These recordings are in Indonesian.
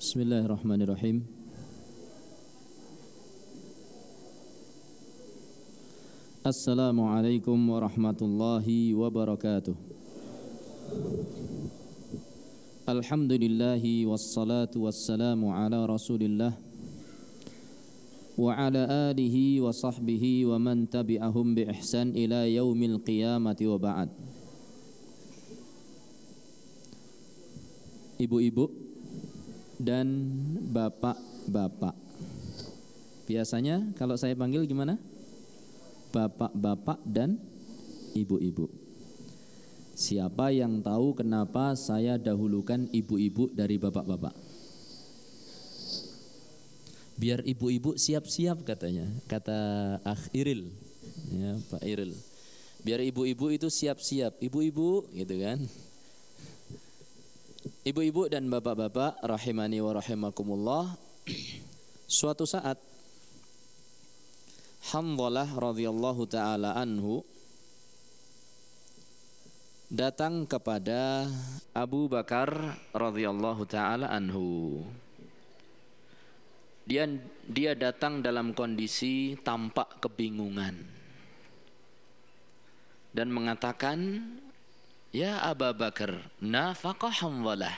Bismillahirrahmanirrahim. Assalamualaikum warahmatullahi wabarakatuh. Alhamdulillahi wassalatu wassalamu ala rasulillah wa ala alihi wa sahbihi wa man tabi'ahum bi ihsan ila yaumil qiyamati wa ba'd. Ibu-ibu dan bapak-bapak. Biasanya kalau saya panggil gimana? Bapak-bapak dan ibu-ibu. Siapa yang tahu kenapa saya dahulukan ibu-ibu dari bapak-bapak? Biar ibu-ibu siap-siap katanya, kata Akh Iril, ya, Pak Iril. Biar ibu-ibu itu siap-siap, ibu-ibu gitu kan. Ibu-ibu dan bapak-bapak rahimani wa rahimakumullah. Suatu saat Hanzalah radhiyallahu taala anhu datang kepada Abu Bakar radhiyallahu taala anhu. Dia datang dalam kondisi tampak kebingungan dan mengatakan, "Ya Abu Bakar, nafaqa Hanzalah."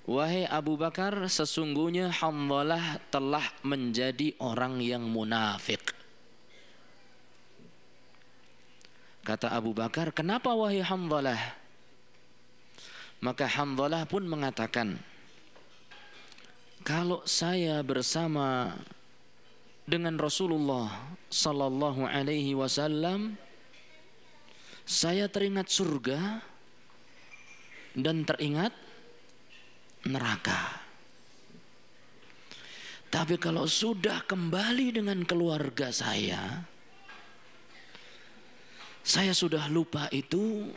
Wahai Abu Bakar, sesungguhnya Hanzalah telah menjadi orang yang munafik. Kata Abu Bakar, "Kenapa wahai Hanzalah?" Maka Hanzalah pun mengatakan, "Kalau saya bersama dengan Rasulullah sallallahu alaihi wasallam, saya teringat surga dan teringat neraka. Tapi kalau sudah kembali dengan keluarga saya sudah lupa itu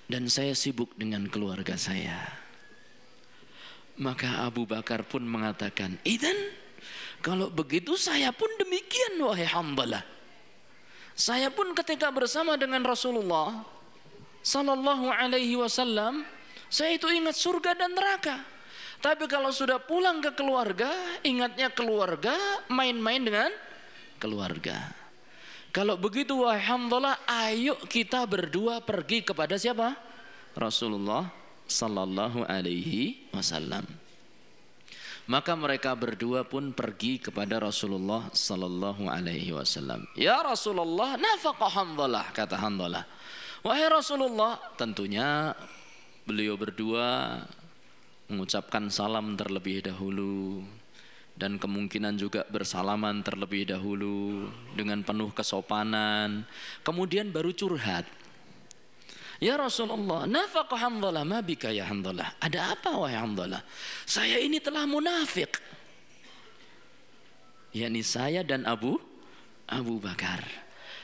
dan saya sibuk dengan keluarga saya." Maka Abu Bakar pun mengatakan, "Idzan, kalau begitu saya pun demikian wahai Hanzalah. Saya pun ketika bersama dengan Rasulullah sallallahu alaihi wasallam, saya itu ingat surga dan neraka. Tapi kalau sudah pulang ke keluarga, ingatnya keluarga, main-main dengan keluarga. Kalau begitu wahai Hanzalah, ayo kita berdua pergi kepada siapa? Rasulullah sallallahu alaihi wasallam." Maka mereka berdua pun pergi kepada Rasulullah sallallahu alaihi wasallam. "Ya Rasulullah, nafaqa Hanzalah," kata Hanzalah. "Wahai Rasulullah," tentunya beliau berdua mengucapkan salam terlebih dahulu dan kemungkinan juga bersalaman terlebih dahulu dengan penuh kesopanan, kemudian baru curhat. "Ya Rasulullah, nafaqa Hanzalah, ma bika ya Hanzalah? Ada apa wahai Hanzalah? Saya ini telah munafik." yakni saya dan Abu Bakar.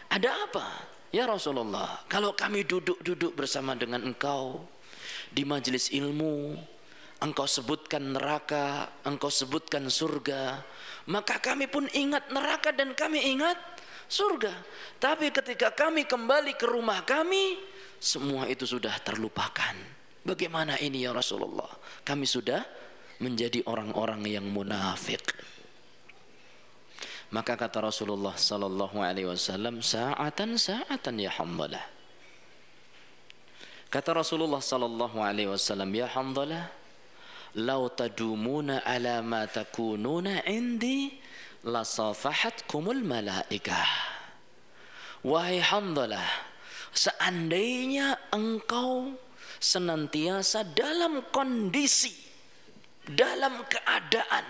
"Ada apa? Ya Rasulullah, kalau kami duduk-duduk bersama dengan engkau di majelis ilmu, engkau sebutkan neraka, engkau sebutkan surga, maka kami pun ingat neraka dan kami ingat surga. Tapi ketika kami kembali ke rumah kami, semua itu sudah terlupakan. Bagaimana ini ya Rasulullah? Kami sudah menjadi orang-orang yang munafik." Maka kata Rasulullah sallallahu alaihi wasallam, "Sa'atan ya Hanzalah." Kata Rasulullah sallallahu alaihi wasallam, "Ya Hanzalah, lau tadumuna ala ma takununa indi lasafahatkumul malaikah." Wahai Hanzalah, seandainya engkau senantiasa dalam kondisi, dalam keadaan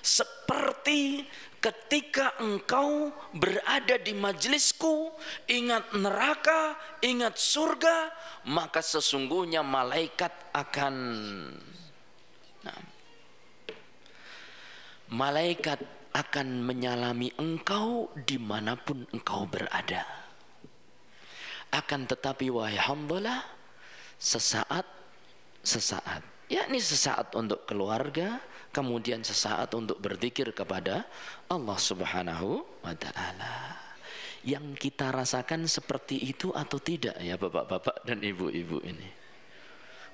seperti ketika engkau berada di majelisku, ingat neraka, ingat surga, maka sesungguhnya malaikat akan menyalami engkau dimanapun engkau berada. Akan tetapi wahai Hanzalah, sesaat, yakni sesaat untuk keluarga, kemudian sesaat untuk berzikir kepada Allah Subhanahu wa ta'ala. Yang kita rasakan seperti itu atau tidak ya bapak-bapak dan ibu-ibu ini?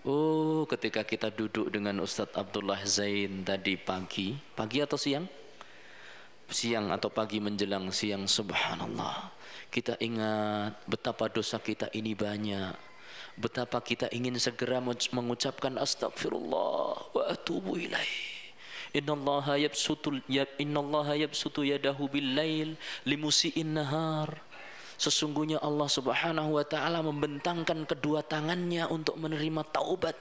Oh, ketika kita duduk dengan Ustadz Abdullah Zain tadi pagi atau siang? Siang atau pagi menjelang siang, subhanallah. Kita ingat betapa dosa kita ini banyak. Betapa kita ingin segera mengucapkan astagfirullah wa atubu ilaih. Innallaha yabsutu yadahu bil-lail limusi'in nahar. Sesungguhnya Allah Subhanahu wa taala membentangkan kedua tangannya untuk menerima taubat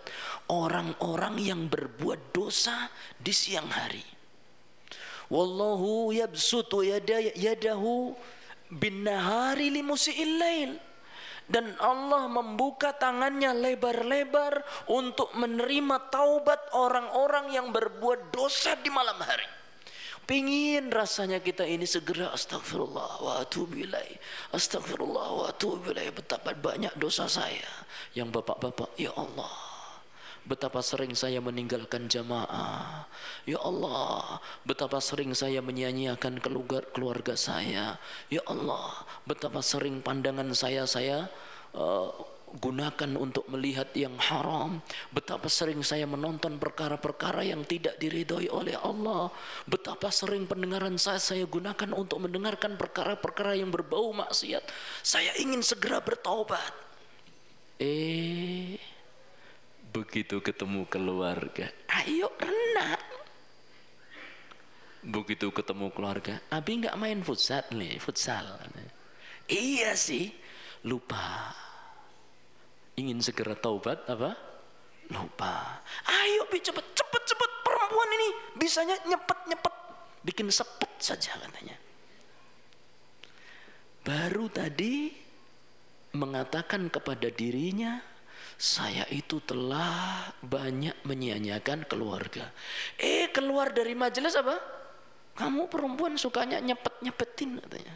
orang-orang yang berbuat dosa di siang hari. Wallahu yabsutu yadahu bin nahari limusi'il lail. Dan Allah membuka tangannya lebar-lebar untuk menerima taubat orang-orang yang berbuat dosa di malam hari. Pingin rasanya kita ini segera astagfirullah wa atubu ilaih. Astagfirullah wa atubu ilaih. Betapa banyak dosa saya. Yang bapak-bapak, ya Allah, betapa sering saya meninggalkan jamaah. Ya Allah, betapa sering saya menyia-nyiakan keluarga saya. Ya Allah, betapa sering pandangan saya gunakan untuk melihat yang haram. Betapa sering saya menonton perkara-perkara yang tidak diridhoi oleh Allah. Betapa sering pendengaran saya gunakan untuk mendengarkan perkara-perkara yang berbau maksiat. Saya ingin segera bertaubat. Begitu ketemu keluarga, ayo renang. Begitu ketemu keluarga, Abi nggak main futsal nih, futsal. Iya sih, lupa. Ingin segera taubat apa? Lupa. Ayo Bi, cepet perempuan ini bisanya nyepet bikin sepet saja katanya. Baru tadi mengatakan kepada dirinya, saya itu telah banyak menyia-nyiakan keluarga. Keluar dari majelis apa? Kamu perempuan sukanya nyepet-nyepetin katanya.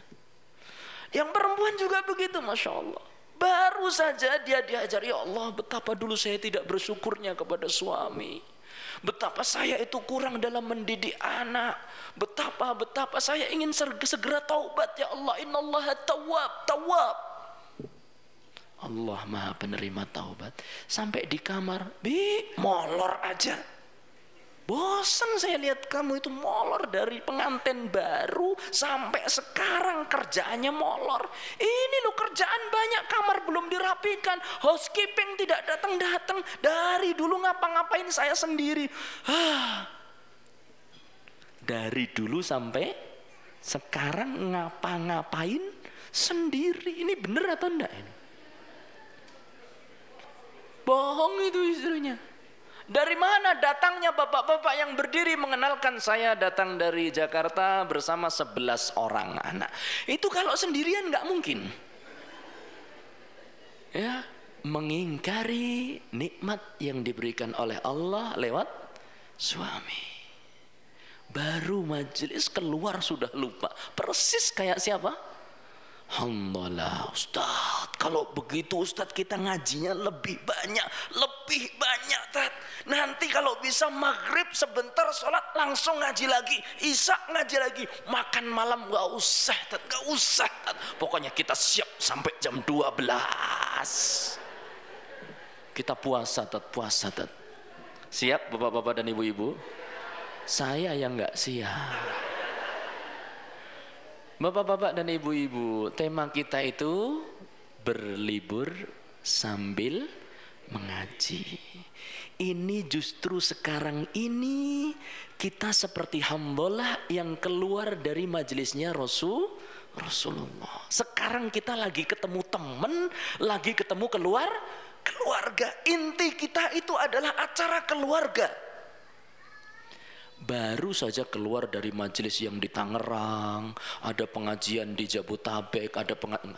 Yang perempuan juga begitu, Masya Allah. Baru saja dia diajar, ya Allah, betapa dulu saya tidak bersyukurnya kepada suami. Betapa saya itu kurang dalam mendidik anak. Betapa saya ingin segera taubat, ya Allah. Innallaha tawwab. Allah Maha penerima taubat. Sampai di kamar, Bi, molor aja. Bosan saya lihat kamu itu molor dari pengantin baru sampai sekarang kerjaannya molor. Ini loh kerjaan banyak, kamar belum dirapikan, housekeeping tidak datang-datang. Dari dulu ngapa-ngapain saya sendiri. Dari dulu sampai sekarang ngapa-ngapain sendiri. Ini bener atau enggak ini? Bohong itu istrinya. Dari mana datangnya bapak-bapak yang berdiri mengenalkan saya datang dari Jakarta bersama 11 orang anak. Itu kalau sendirian nggak mungkin. Ya, mengingkari nikmat yang diberikan oleh Allah lewat suami. Baru majelis keluar sudah lupa. Persis kayak siapa? Alhamdulillah, Ustaz. Kalau begitu Ustaz, kita ngajinya lebih banyak, Tat. Nanti kalau bisa maghrib sebentar sholat langsung ngaji lagi, isya ngaji lagi, makan malam gak usah, Tat. Gak usah, Tat. Pokoknya kita siap sampai jam 12. Kita puasa, Tat. Siap bapak-bapak dan ibu-ibu? Saya yang gak siap. Bapak-bapak dan ibu-ibu, tema kita itu berlibur sambil mengaji. Ini justru sekarang ini kita seperti Hamdalah yang keluar dari majelisnya Rasulullah. Sekarang kita lagi ketemu teman, lagi ketemu keluarga. Inti kita itu adalah acara keluarga. Baru saja keluar dari majelis yang di Tangerang, ada pengajian di Jabotabek,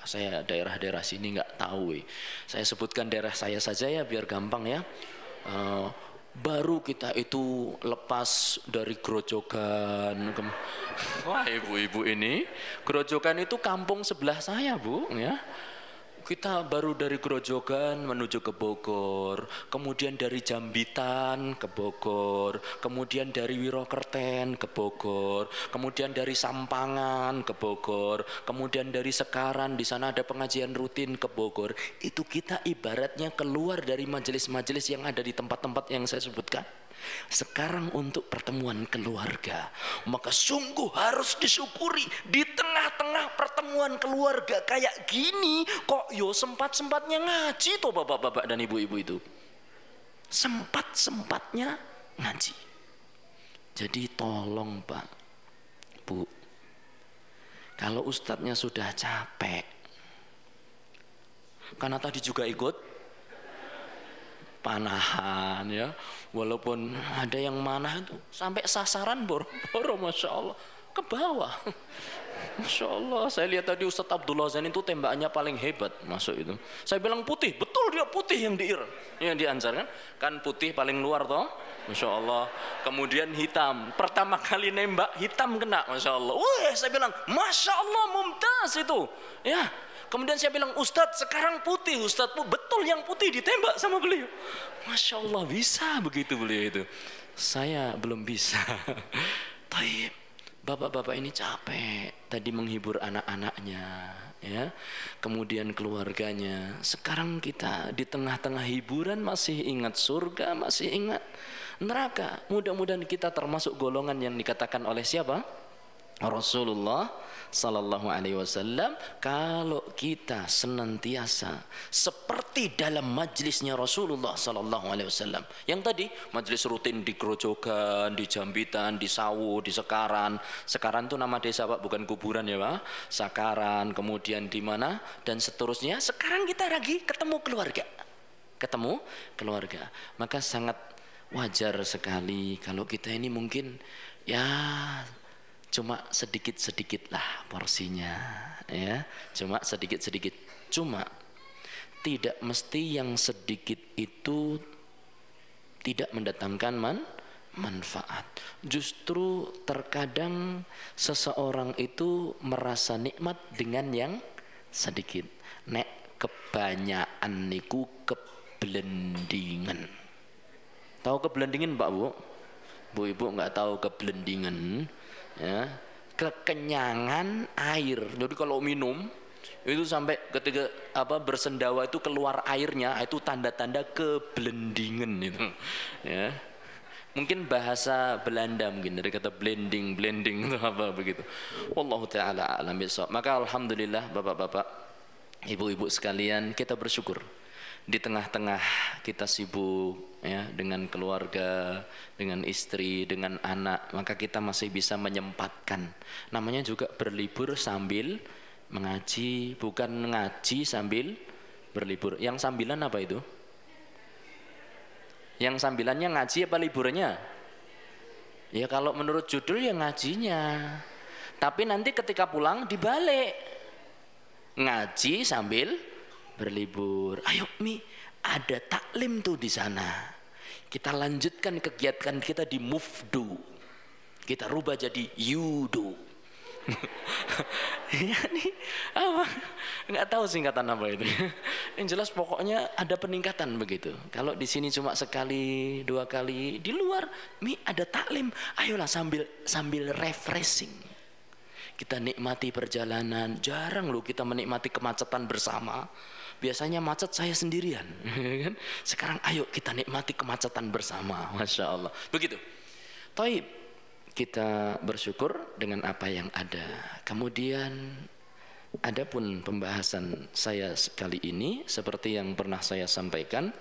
saya daerah-daerah sini nggak tahu. Saya sebutkan daerah saya saja ya biar gampang ya. Baru kita itu lepas dari Grojogan. Wah, ibu-ibu ini, Grojogan itu kampung sebelah saya, Bu, ya. kita baru dari Grojogan menuju ke Bogor, kemudian dari Jambitan ke Bogor, kemudian dari Wirokerten ke Bogor, kemudian dari Sampangan ke Bogor, kemudian dari Sekaran, di sana ada pengajian rutin ke Bogor. Itu kita ibaratnya keluar dari majelis-majelis yang ada di tempat-tempat yang saya sebutkan. Sekarang untuk pertemuan keluarga, maka sungguh harus disyukuri di tengah-tengah pertemuan keluarga kayak gini kok yo sempat-sempatnya ngaji toh bapak-bapak dan ibu-ibu itu. Sempat-sempatnya ngaji. Jadi tolong Pak, Bu, kalau ustadznya sudah capek, karena tadi juga ikut panahan ya, walaupun ada yang manah itu sampai sasaran boro-boro, masya Allah, ke bawah. Masya Allah, saya lihat tadi Ustadz Abdullah Zain itu tembakannya paling hebat masuk itu. Saya bilang putih, betul dia putih yang yang diancar kan putih paling luar toh, masya Allah. Kemudian hitam, pertama kali nembak hitam kena, masya Allah. Wah, saya bilang masya Allah, mumtaz itu ya. Kemudian saya bilang, Ustadz sekarang putih, Ustadz betul yang putih ditembak sama beliau. Masya Allah, bisa begitu beliau itu. Saya belum bisa. Taib, bapak-bapak ini capek tadi menghibur anak-anaknya ya, kemudian keluarganya. Sekarang kita di tengah-tengah hiburan masih ingat surga, masih ingat neraka. Mudah-mudahan kita termasuk golongan yang dikatakan oleh siapa? Rasulullah sallallahu alaihi wasallam, kalau kita senantiasa seperti dalam majlisnya Rasulullah sallallahu alaihi wasallam. Yang tadi majlis rutin di Grojogan, di Jambitan, di Sawu, di Sekaran. Sekaran itu nama desa Pak, bukan kuburan ya Pak. Sekaran, kemudian di mana dan seterusnya. Sekarang kita lagi ketemu keluarga. Ketemu keluarga. Maka sangat wajar sekali kalau kita ini mungkin ya cuma sedikit-sedikit lah porsinya ya, cuma sedikit-sedikit. Cuma tidak mesti yang sedikit itu tidak mendatangkan manfaat. Justru terkadang seseorang itu merasa nikmat dengan yang sedikit. Nek kebanyakan niku keblendingan. Tahu keblendingan Pak Bu? Bu Ibu nggak tahu keblendingan ya, kekenyangan air. Jadi kalau minum itu sampai ketika bersendawa itu keluar airnya, itu tanda-tanda keblendingan itu ya. Mungkin bahasa Belanda mungkin dari kata blending itu apa begitu. Wallahu taala alam bisawab. Maka alhamdulillah bapak-bapak, ibu-ibu sekalian, kita bersyukur di tengah-tengah kita sibuk ya dengan keluarga, dengan istri, dengan anak, maka kita masih bisa menyempatkan. Namanya juga berlibur sambil mengaji, bukan ngaji sambil berlibur. Yang sambilan apa itu? Yang sambilannya ngaji apa liburnya? Ya kalau menurut judul ya ngajinya. Tapi nanti ketika pulang dibalik. Ngaji sambil berlibur. Ayo Mi, ada taklim tuh di sana. Kita lanjutkan kegiatan kita di mufdu. Kita rubah jadi yudu. Ya nih apa? Nggak tahu singkatan apa itu. Yang jelas pokoknya ada peningkatan begitu. Kalau di sini cuma sekali, 2 kali, di luar Mi ada taklim. Ayolah sambil refreshing. Kita nikmati perjalanan. Jarang loh kita menikmati kemacetan bersama. Biasanya macet saya sendirian, kan? Sekarang ayo kita nikmati kemacetan bersama, masya Allah. Begitu. Taib, kita bersyukur dengan apa yang ada. Kemudian, adapun pembahasan saya kali ini seperti yang pernah saya sampaikan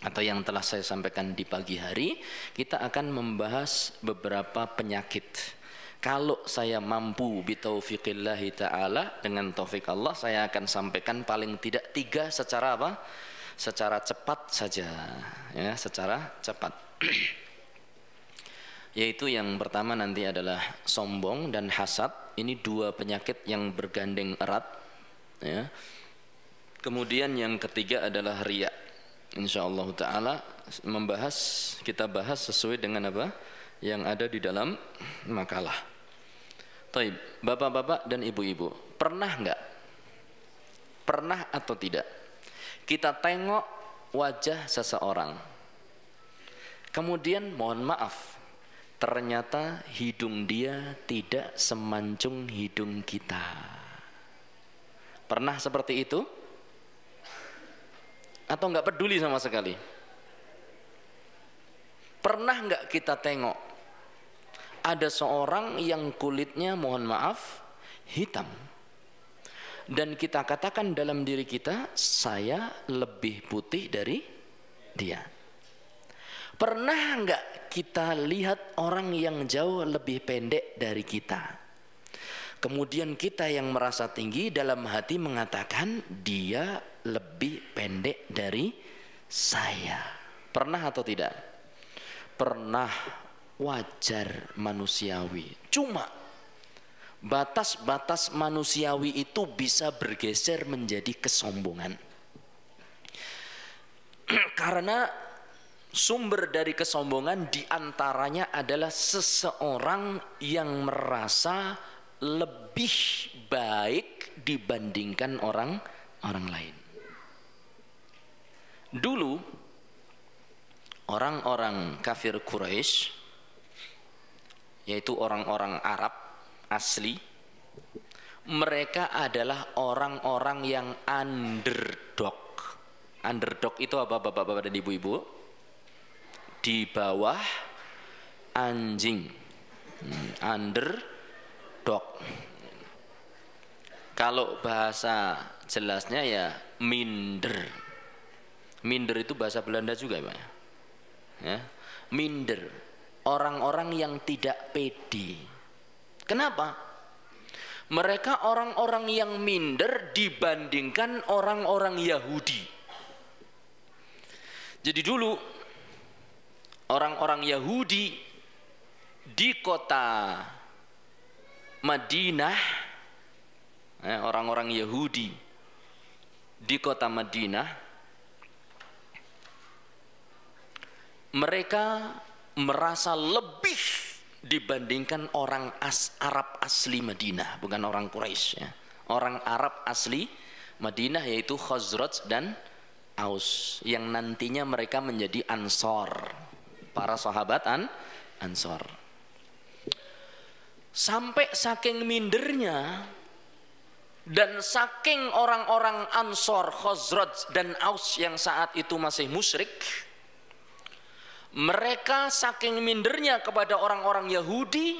atau yang telah saya sampaikan di pagi hari, kita akan membahas beberapa penyakit. Kalau saya mampu bitaufiqillahi ta'ala, dengan taufik Allah, saya akan sampaikan paling tidak 3 secara apa? Secara cepat saja ya, secara cepat. Yaitu yang pertama nanti adalah sombong dan hasad. Ini 2 penyakit yang bergandeng erat ya. Kemudian yang ketiga adalah riya. Insyaallah ta'ala kita bahas sesuai dengan apa yang ada di dalam makalah. Taib, bapak-bapak dan ibu-ibu, pernah nggak Pernah atau tidak kita tengok wajah seseorang, kemudian mohon maaf, ternyata hidung dia tidak semancung hidung kita. Pernah seperti itu? Atau nggak peduli sama sekali? Pernah nggak kita tengok ada seorang yang kulitnya mohon maaf hitam, dan kita katakan dalam diri kita, saya lebih putih dari dia? Pernah nggak kita lihat orang yang jauh lebih pendek dari kita, kemudian kita yang merasa tinggi dalam hati mengatakan dia lebih pendek dari saya? Pernah atau tidak? Pernah, wajar, manusiawi. Cuma batas-batas manusiawi itu bisa bergeser menjadi kesombongan. Karena sumber dari kesombongan diantaranya adalah seseorang yang merasa lebih baik dibandingkan orang lain. Dulu orang-orang kafir Quraisy, yaitu orang-orang Arab asli, mereka adalah orang-orang yang underdog. Underdog itu apa bapak-bapak dan ibu-ibu? Di bawah anjing. Underdog. Kalau bahasa jelasnya ya minder. Minder itu bahasa Belanda juga ya. Minder, orang-orang yang tidak pede. Kenapa? Mereka orang-orang yang minder dibandingkan orang-orang Yahudi. Jadi dulu orang-orang Yahudi di kota Madinah, orang-orang Yahudi di kota Madinah, mereka merasa lebih dibandingkan orang Arab asli Madinah, bukan orang Quraisy ya. Orang Arab asli Madinah, yaitu Khazraj dan Aus, yang nantinya mereka menjadi Ansor, para sahabat Ansor. Sampai saking mindernya dan saking orang-orang Ansor, Khazraj dan Aus yang saat itu masih musyrik, mereka saking mindernya kepada orang-orang Yahudi,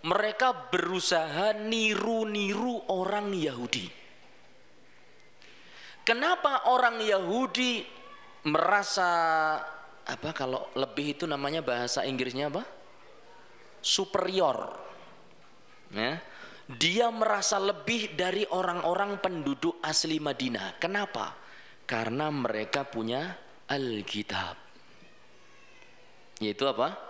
mereka berusaha niru-niru orang Yahudi. Kenapa orang Yahudi merasa apa, kalau lebih itu namanya bahasa Inggrisnya apa? Superior. Ya. Dia merasa lebih dari orang-orang penduduk asli Madinah. Kenapa? Karena mereka punya Alkitab, yaitu apa?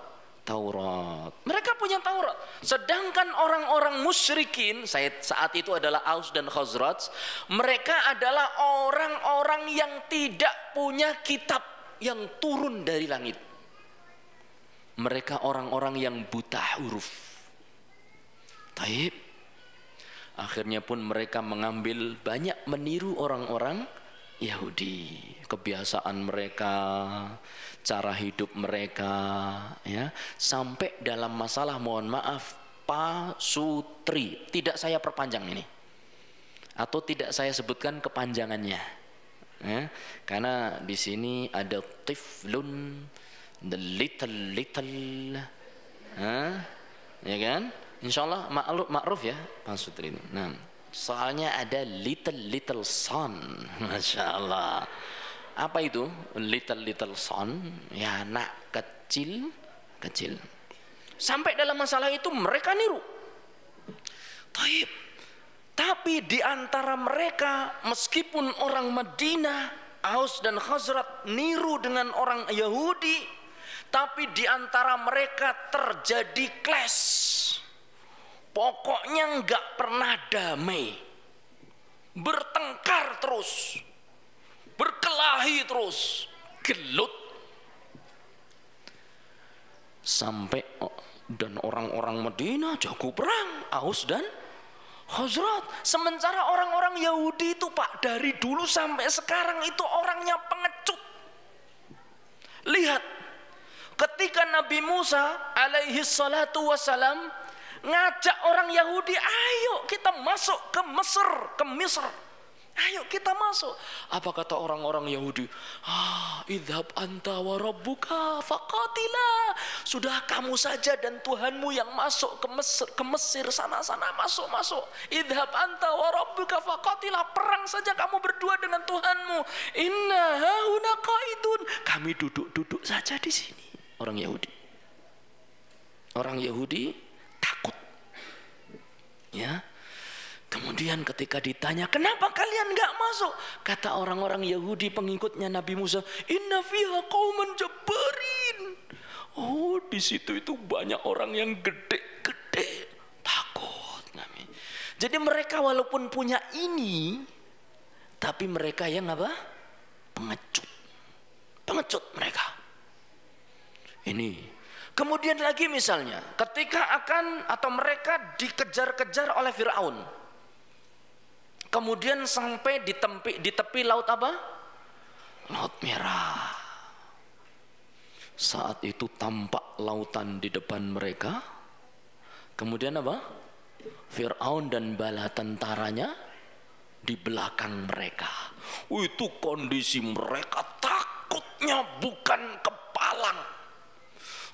Taurat. Mereka punya Taurat. Sedangkan orang-orang musyrikin saat itu adalah Aus dan Khazraj, mereka adalah orang-orang yang tidak punya kitab yang turun dari langit. Mereka orang-orang yang buta huruf. Taib. Akhirnya pun mereka mengambil banyak meniru orang-orang Yahudi, kebiasaan mereka, cara hidup mereka, ya, sampai dalam masalah mohon maaf pasutri, tidak saya perpanjang ini, atau tidak saya sebutkan kepanjangannya, ya, karena di sini ada tiflun, the little, ya kan? Insyaallah ma'ruf ya pasutri ini. Nah, soalnya ada little son, masya Allah. Apa itu little son? Ya, anak kecil. Sampai dalam masalah itu mereka niru. Taib. Tapi di antara mereka, meskipun orang Madinah, Aus dan Khazraj niru dengan orang Yahudi, tapi di antara mereka terjadi clash. Pokoknya nggak pernah damai, bertengkar terus, berkelahi terus, gelut, sampai dan orang-orang Madinah jago perang, Aus dan Khazraj. Sementara orang-orang Yahudi itu Pak, dari dulu sampai sekarang itu orangnya pengecut. Lihat, ketika Nabi Musa alaihi salatu wassalam ngajak orang Yahudi, ayo kita masuk ke Mesir. Ayo kita masuk. Apa kata orang-orang Yahudi? Idhab anta wa rabbuka faqatila. Sudah kamu saja dan Tuhanmu yang masuk ke Mesir sana-sana, masuk. Idhab anta wa rabbuka faqatila. Perang saja kamu berdua dengan Tuhanmu. Inna hauna qaidun. Kami duduk-duduk saja di sini. Orang Yahudi takut. Ya. Kemudian ketika ditanya, kenapa kalian nggak masuk? Kata orang-orang Yahudi pengikutnya Nabi Musa, inna fiha qauman jabbarin. Oh, di situ itu banyak orang yang gede-gede, takut. Jadi mereka walaupun punya ini, tapi mereka yang apa? Pengecut mereka. Ini. Kemudian lagi misalnya, ketika mereka dikejar-kejar oleh Firaun. Kemudian sampai di tepi laut apa? Laut Merah. Saat itu tampak lautan di depan mereka. Kemudian apa? Firaun dan bala tentaranya di belakang mereka. Itu kondisi mereka takutnya bukan kepalang.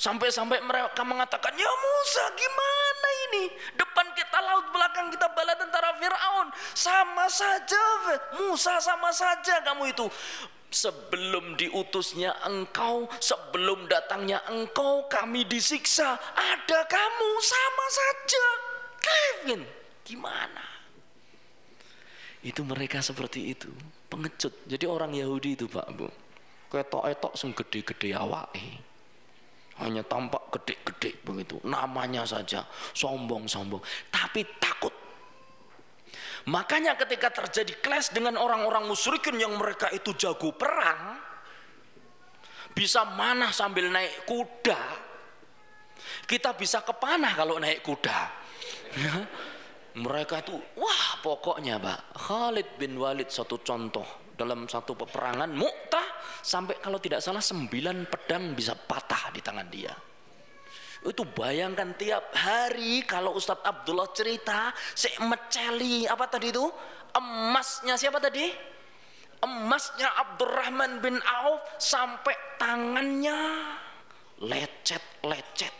Sampai-sampai mereka mengatakan, ya Musa gimana ini? Depan kita laut, belakang kita bala tentara Firaun. Sama saja Musa, sama saja kamu itu. Sebelum diutusnya engkau, sebelum datangnya engkau, kami disiksa. Ada kamu, sama saja. Kevin, gimana? Itu mereka seperti itu, pengecut. Jadi orang Yahudi itu Pak Bu, ketok-etok sing gede-gede awake. Hanya tampak gede-gede begitu, namanya saja sombong-sombong, tapi takut. Makanya ketika terjadi clash dengan orang-orang musyrikin yang mereka itu jago perang, bisa manah sambil naik kuda. Kita bisa kepanah kalau naik kuda. Mereka itu, wah pokoknya Pak, Khalid bin Walid satu contoh. Dalam satu peperangan Mu'tah, sampai kalau tidak salah 9 pedang bisa patah di tangan dia. Itu bayangkan tiap hari kalau Ustadz Abdullah cerita, meceli apa tadi itu? Emasnya siapa tadi? Emasnya Abdurrahman bin Auf sampai tangannya lecet-lecet,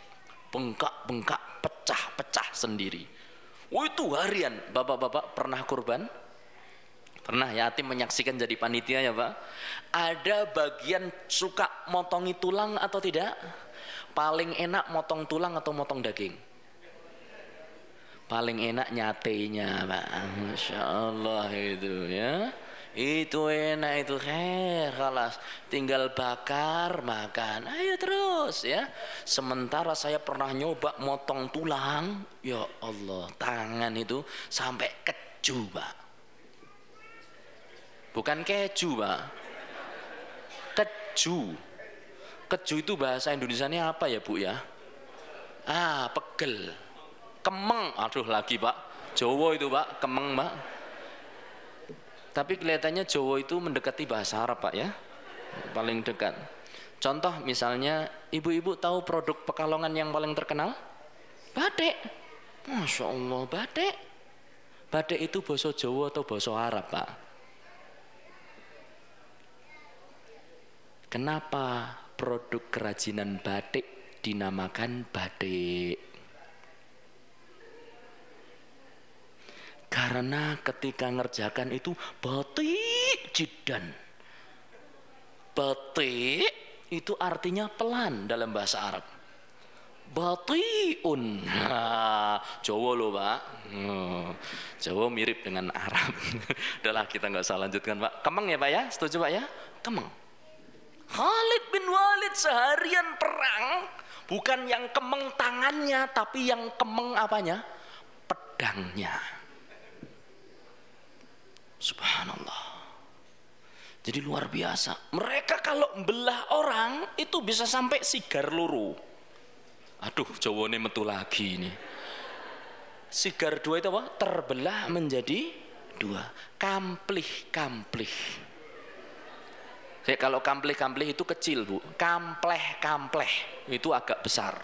bengkak-bengkak, pecah-pecah sendiri. Itu harian. Bapak-bapak pernah kurban? Pernah yatim menyaksikan jadi panitia ya Pak? Ada bagian suka motongi tulang atau tidak? Paling enak motong tulang atau motong daging? Paling enak nyatenya Pak. Masya Allah itu ya. Itu enak itu khalas. Tinggal bakar makan. Ayo terus ya. Sementara saya pernah nyoba motong tulang. Ya Allah, tangan itu sampai keju Pak. Bukan keju Pak, keju. Keju itu bahasa Indonesianya apa ya Bu ya? Pegel. Kemeng, aduh lagi Pak. Jawa itu Pak, kemeng Pak. Tapi kelihatannya Jawa itu mendekati bahasa Arab Pak ya, paling dekat. Contoh misalnya, ibu-ibu tahu produk Pekalongan yang paling terkenal? Batik. Masya Allah, batik. Batik itu bahasa Jawa atau bahasa Arab Pak? Kenapa produk kerajinan batik dinamakan batik? Karena ketika ngerjakan itu batik jidan. Batik itu artinya pelan dalam bahasa Arab. Batiun. Jawa loh Pak. Jawa mirip dengan Arab. Udahlah kita nggak usah lanjutkan Pak. Kemeng ya Pak ya? Setuju Pak ya? Kemeng. Khalid bin Walid seharian perang, bukan yang kemeng tangannya, tapi yang kemeng apanya? Pedangnya. Subhanallah. Jadi luar biasa. Mereka kalau belah orang itu bisa sampai sigar luru. Aduh, Jawane metu lagi ini. si gardu itu apa? Terbelah menjadi dua. Kamplih. Kalau kamplih itu kecil, Bu. Kampleh itu agak besar.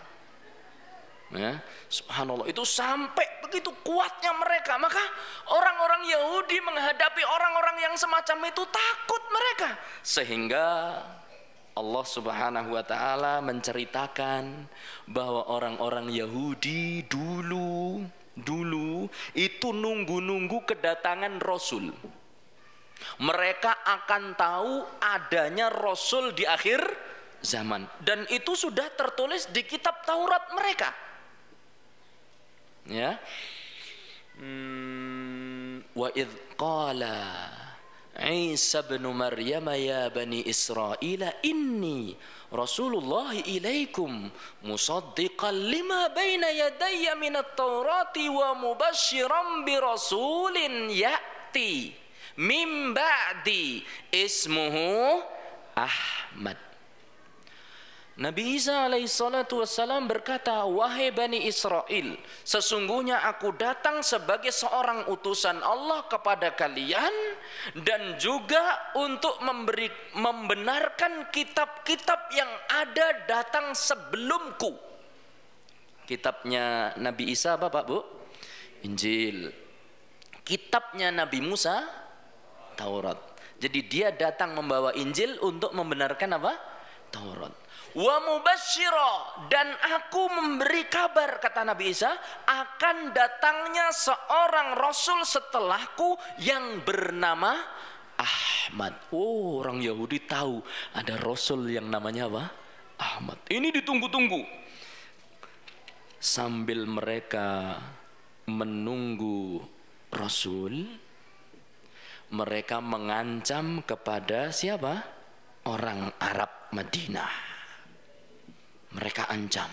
Ya, subhanallah, itu sampai begitu kuatnya mereka. Maka orang-orang Yahudi menghadapi orang-orang yang semacam itu takut mereka. Sehingga Allah Subhanahu wa taala menceritakan bahwa orang-orang Yahudi dulu itu nunggu-nunggu kedatangan Rasul. Mereka akan tahu adanya Rasul di akhir zaman, dan itu sudah tertulis di kitab Taurat mereka. Ya. Wa idz qala Isa bin Maryam ya bani Israil inni Rasulullah ilaikum musaddiqan lima baina yadayya minat Taurati wa mubasysyiran bi rasulin ya'ti min ba'di ismuhu Ahmad. Nabi Isa alaihissalatu wassalam berkata, wahai Bani Israel, sesungguhnya aku datang sebagai seorang utusan Allah kepada kalian, dan juga untuk membenarkan kitab-kitab yang ada datang sebelumku. Kitabnya Nabi Isa apa Pak Bu? Injil. Kitabnya Nabi Musa Taurat. Jadi dia datang membawa Injil untuk membenarkan apa? Taurat. Wa mubassyira, dan aku memberi kabar, kata Nabi Isa, akan datangnya seorang rasul setelahku yang bernama Ahmad. Oh, orang Yahudi tahu ada rasul yang namanya apa? Ahmad. Ini ditunggu-tunggu. Sambil mereka menunggu rasul, mereka mengancam kepada siapa? Orang Arab Madinah. Mereka ancam.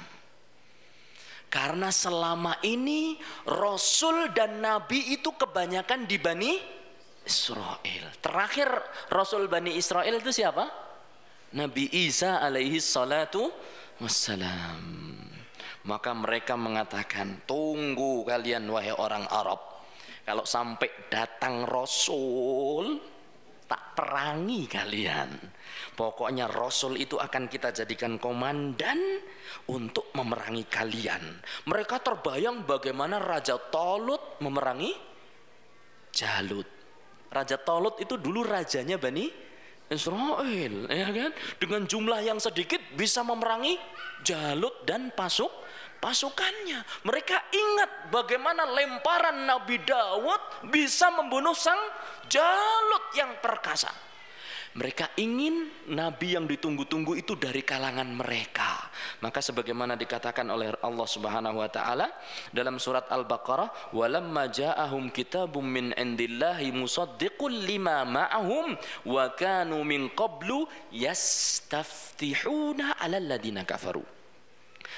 Karena selama ini Rasul dan Nabi itu kebanyakan di Bani Israel. Terakhir Rasul Bani Israel itu siapa? Nabi Isa alaihi salatu wassalam. Maka mereka mengatakan, tunggu kalian wahai orang Arab. Kalau sampai datang Rasul, tak perangi kalian. Pokoknya Rasul itu akan kita jadikan komandan untuk memerangi kalian. Mereka terbayang bagaimana Raja Talut memerangi Jalut. Raja Talut itu dulu rajanya Bani Israel, ya kan? Dengan jumlah yang sedikit bisa memerangi Jalut dan pasukannya. Mereka ingat bagaimana lemparan Nabi Daud bisa membunuh sang Jalut yang perkasa. Mereka ingin Nabi yang ditunggu-tunggu itu dari kalangan mereka. Maka sebagaimana dikatakan oleh Allah Subhanahu wa taala dalam surat Al-Baqarah, walamma ja'ahum kitabum min indillahi musaddiqul lima ma'ahum wa kanu min qablu yastaftihuna 'alal ladina kafaru.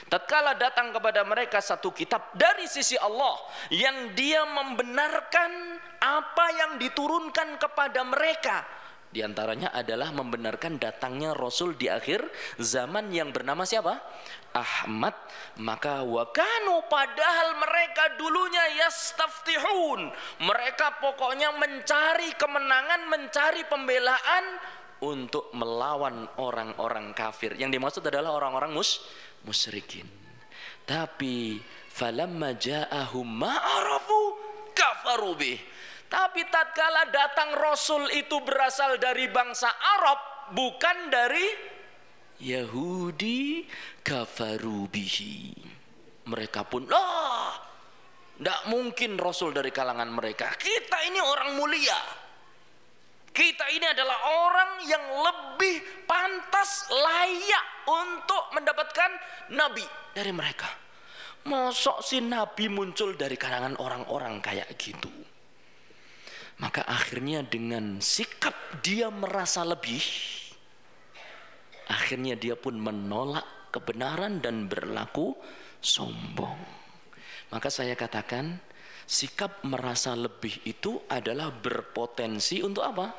Tatkala datang kepada mereka satu kitab dari sisi Allah yang dia membenarkan apa yang diturunkan kepada mereka, di antaranya adalah membenarkan datangnya Rasul di akhir zaman yang bernama siapa? Ahmad. Maka wakanu, padahal mereka dulunya yastaftihun, mereka pokoknya mencari kemenangan, mencari pembelaan untuk melawan orang-orang kafir. Yang dimaksud adalah orang-orang musyrikin. Tapi falamma ja'ahum ma'arafu kafaru bih. Tapi tatkala datang Rasul itu berasal dari bangsa Arab, bukan dari Yahudi, kafaru bihi. Mereka pun, tidak mungkin Rasul dari kalangan mereka. Kita ini orang mulia. Kita ini adalah orang yang lebih pantas, layak untuk mendapatkan Nabi dari mereka. Mosok si Nabi muncul dari kalangan orang-orang kayak gitu. Maka akhirnya dengan sikap dia merasa lebih, akhirnya dia pun menolak kebenaran dan berlaku sombong. Maka saya katakan, sikap merasa lebih itu adalah berpotensi untuk apa?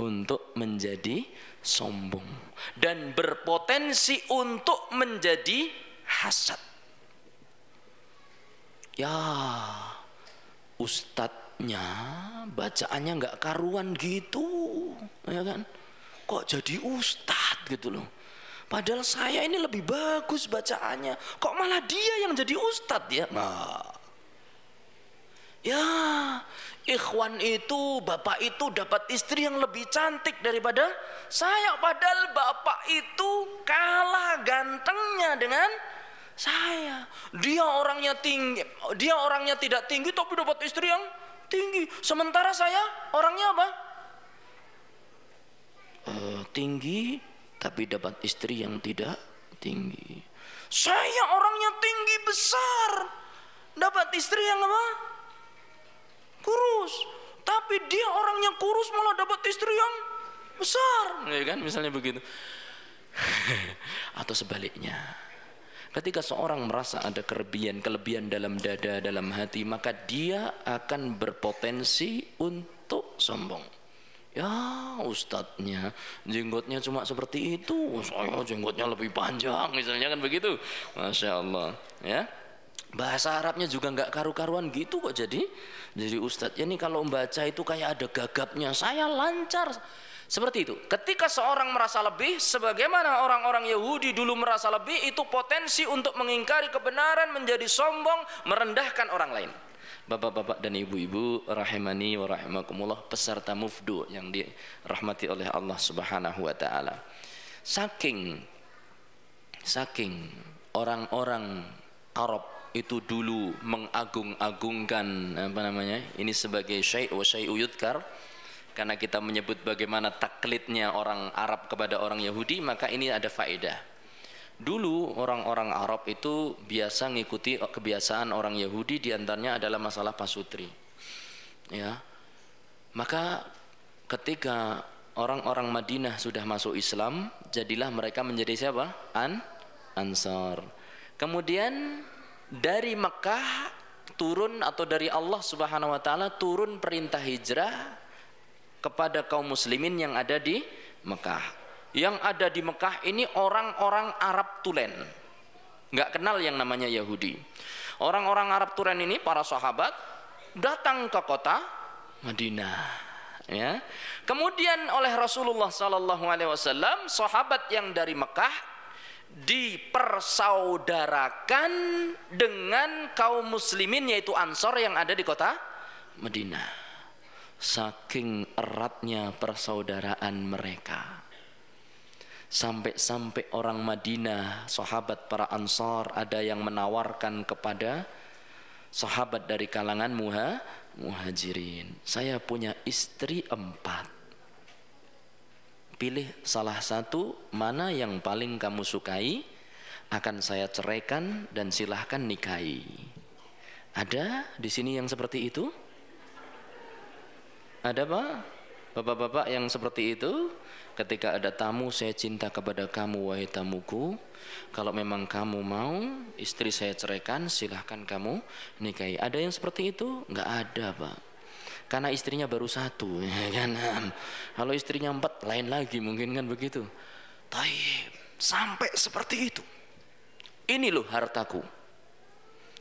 Untuk menjadi sombong. Dan berpotensi untuk menjadi hasad. Ya, ustadznya bacaannya nggak karuan gitu, ya kan? Kok jadi ustadz gitu loh? Padahal saya ini lebih bagus bacaannya, kok malah dia yang jadi ustadz ya? Nah, ya, ikhwan itu, bapak itu dapat istri yang lebih cantik daripada saya, padahal bapak itu kalah gantengnya dengan saya. Dia orangnya tinggi, dia orangnya tidak tinggi tapi dapat istri yang tinggi. Sementara saya orangnya apa? Tinggi tapi dapat istri yang tidak tinggi. Saya orangnya tinggi besar, dapat istri yang apa? Kurus. Tapi dia orangnya kurus malah dapat istri yang besar, ya kan? Misalnya begitu. Atau sebaliknya, ketika seorang merasa ada kelebihan dalam dada, dalam hati, maka dia akan berpotensi untuk sombong. Ya, ustadznya jenggotnya cuma seperti itu, saya jenggotnya lebih panjang, misalnya kan begitu. Masya Allah, ya. Bahasa Arabnya juga nggak karu-karuan gitu kok jadi ustadz. Ya, ini kalau membaca itu kayak ada gagapnya, saya lancar. Seperti itu. Ketika seorang merasa lebih, sebagaimana orang-orang Yahudi dulu merasa lebih, itu potensi untuk mengingkari kebenaran, menjadi sombong, merendahkan orang lain. Bapak-bapak dan ibu-ibu rahimani wa rahimakumullah, peserta mufdu yang dirahmati oleh Allah Subhanahu wa taala. Saking orang-orang Arab itu dulu mengagung-agungkan ini sebagai syai' wa syai'u yudhkar, karena kita menyebut bagaimana taklidnya orang Arab kepada orang Yahudi, maka ini ada faedah. Dulu orang-orang Arab itu biasa mengikuti kebiasaan orang Yahudi, diantaranya adalah masalah pasutri. Ya, maka ketika orang-orang Madinah sudah masuk Islam, jadilah mereka menjadi siapa? Ansar. Kemudian dari Mekah turun, atau dari Allah Subhanahu wa taala turun perintah hijrah kepada kaum muslimin yang ada di Mekah. Yang ada di Mekah ini orang-orang Arab tulen, nggak kenal yang namanya Yahudi. Orang-orang Arab tulen ini, para sahabat datang ke kota Madinah, ya. Kemudian oleh Rasulullah SAW, sahabat yang dari Mekah dipersaudarakan dengan kaum muslimin, yaitu Ansor yang ada di kota Madinah. Saking eratnya persaudaraan mereka, sampai orang Madinah, sahabat para Ansar, ada yang menawarkan kepada sahabat dari kalangan muhajirin, saya punya istri 4, pilih salah satu, mana yang paling kamu sukai, akan saya ceraikan dan silahkan nikahi. Ada di sini yang seperti itu? Ada Pak? Bapak-bapak yang seperti itu? Ketika ada tamu, saya cinta kepada kamu wahai tamuku, kalau memang kamu mau istri saya ceraikan, silahkan kamu nikahi. Ada yang seperti itu? Nggak ada Pak, karena istrinya baru 1, ya kan? Kalau istrinya 4 lain lagi mungkin, kan begitu. Taib, sampai seperti itu. Ini loh hartaku,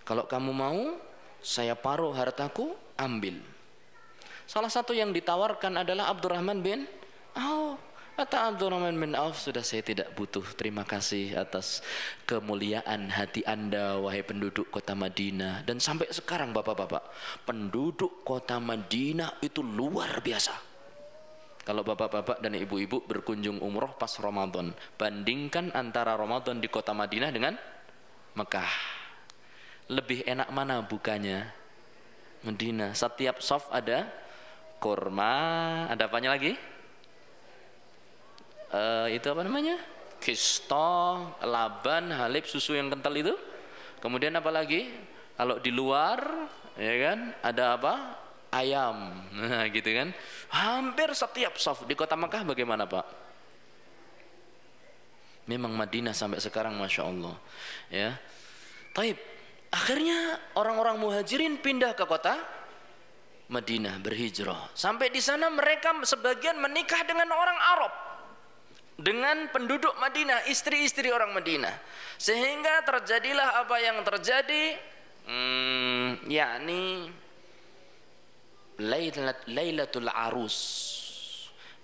kalau kamu mau saya paruh hartaku, ambil. Salah satu yang ditawarkan adalah Abdurrahman bin Auf. Kata Abdurrahman bin Auf, sudah, saya tidak butuh, terima kasih atas kemuliaan hati Anda wahai penduduk kota Madinah. Dan sampai sekarang bapak-bapak, penduduk kota Madinah itu luar biasa. Kalau bapak-bapak dan ibu-ibu berkunjung umroh pas Ramadan, bandingkan antara Ramadan di kota Madinah dengan Mekah, lebih enak mana bukanya? Madinah. Setiap shaf ada kurma, ada apanya lagi? Itu apa namanya? Kisto, laban, halib, susu yang kental itu. Kemudian apa lagi? Kalau di luar, ya kan, ada apa? Ayam, nah gitu kan. Hampir setiap shaf. Di kota Mekah bagaimana Pak? Memang Madinah sampai sekarang Masya Allah, ya. Taib, akhirnya orang-orang muhajirin pindah ke kota Madinah, berhijrah. Sampai di sana mereka sebagian menikah dengan orang Arab, dengan penduduk Madinah, istri-istri orang Madinah. Sehingga terjadilah apa yang terjadi. yakni Lailatul Arus.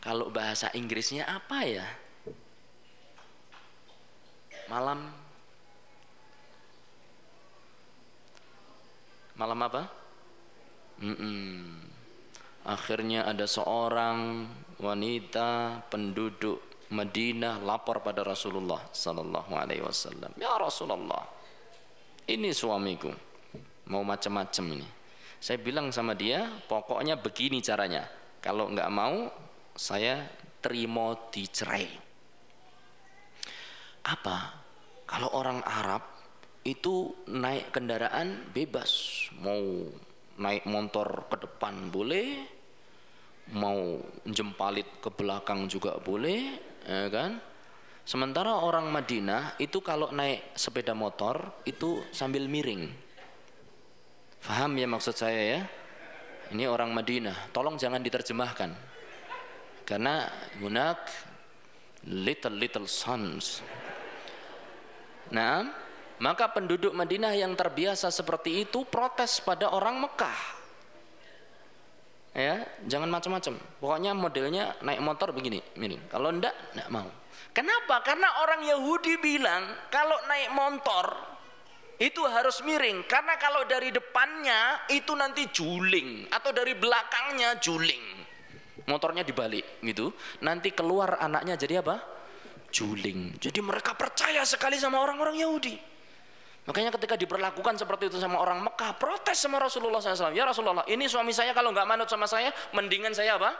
Kalau bahasa Inggrisnya apa ya? Malam apa? Akhirnya ada seorang wanita penduduk Madinah lapor pada Rasulullah sallallahu alaihi wasallam. Ya Rasulullah, ini suamiku mau macam-macam ini. Saya bilang sama dia, pokoknya begini caranya. Kalau nggak mau, saya terima dicerai. Apa? Kalau orang Arab itu naik kendaraan bebas, mau naik motor ke depan boleh, mau jempalit ke belakang juga boleh, ya kan? Sementara orang Madinah itu kalau naik sepeda motor itu sambil miring. Faham ya maksud saya ya? Ini orang Madinah, tolong jangan diterjemahkan. Karena hunak little sons. Nah, maka penduduk Madinah yang terbiasa seperti itu protes pada orang Mekah. Ya, jangan macam-macam. Pokoknya modelnya naik motor begini, miring. Kalau enggak mau. Kenapa? Karena orang Yahudi bilang kalau naik motor itu harus miring, karena kalau dari depannya itu nanti juling atau dari belakangnya juling, motornya dibalik gitu, nanti keluar anaknya jadi apa? Juling. Jadi mereka percaya sekali sama orang-orang Yahudi. Makanya ketika diperlakukan seperti itu sama orang Mekah, protes sama Rasulullah SAW. Ya Rasulullah, ini suami saya kalau nggak manut sama saya, mendingan saya apa?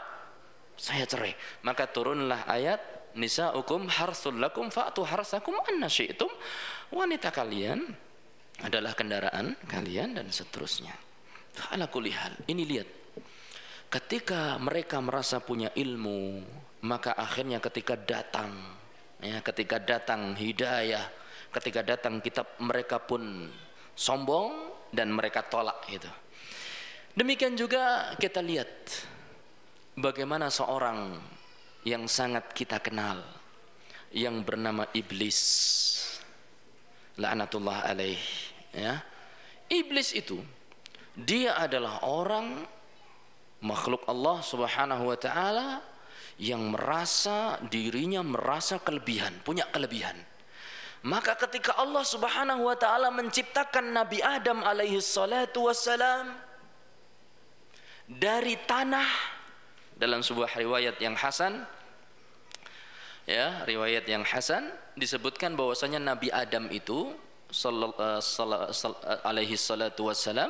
Saya cerai. Maka turunlah ayat nisa'ukum harsul lakum fa'tu harsakum anna syi'tum. Wanita kalian adalah kendaraan kalian dan seterusnya. Ala kulli hal. Ini lihat. Ketika mereka merasa punya ilmu, maka akhirnya ketika datang hidayah, ketika datang kitab, mereka pun sombong dan mereka tolak itu. Demikian juga kita lihat bagaimana seorang yang sangat kita kenal yang bernama Iblis. La'natullah alaih, ya. Iblis itu dia adalah orang makhluk Allah Subhanahu wa taala yang merasa dirinya kelebihan, punya kelebihan. Maka ketika Allah Subhanahu wa taala menciptakan Nabi Adam alaihi salatu wassalam dari tanah, dalam sebuah riwayat yang hasan, ya, riwayat yang hasan disebutkan bahwasanya Nabi Adam itu alaihi salatu wassalam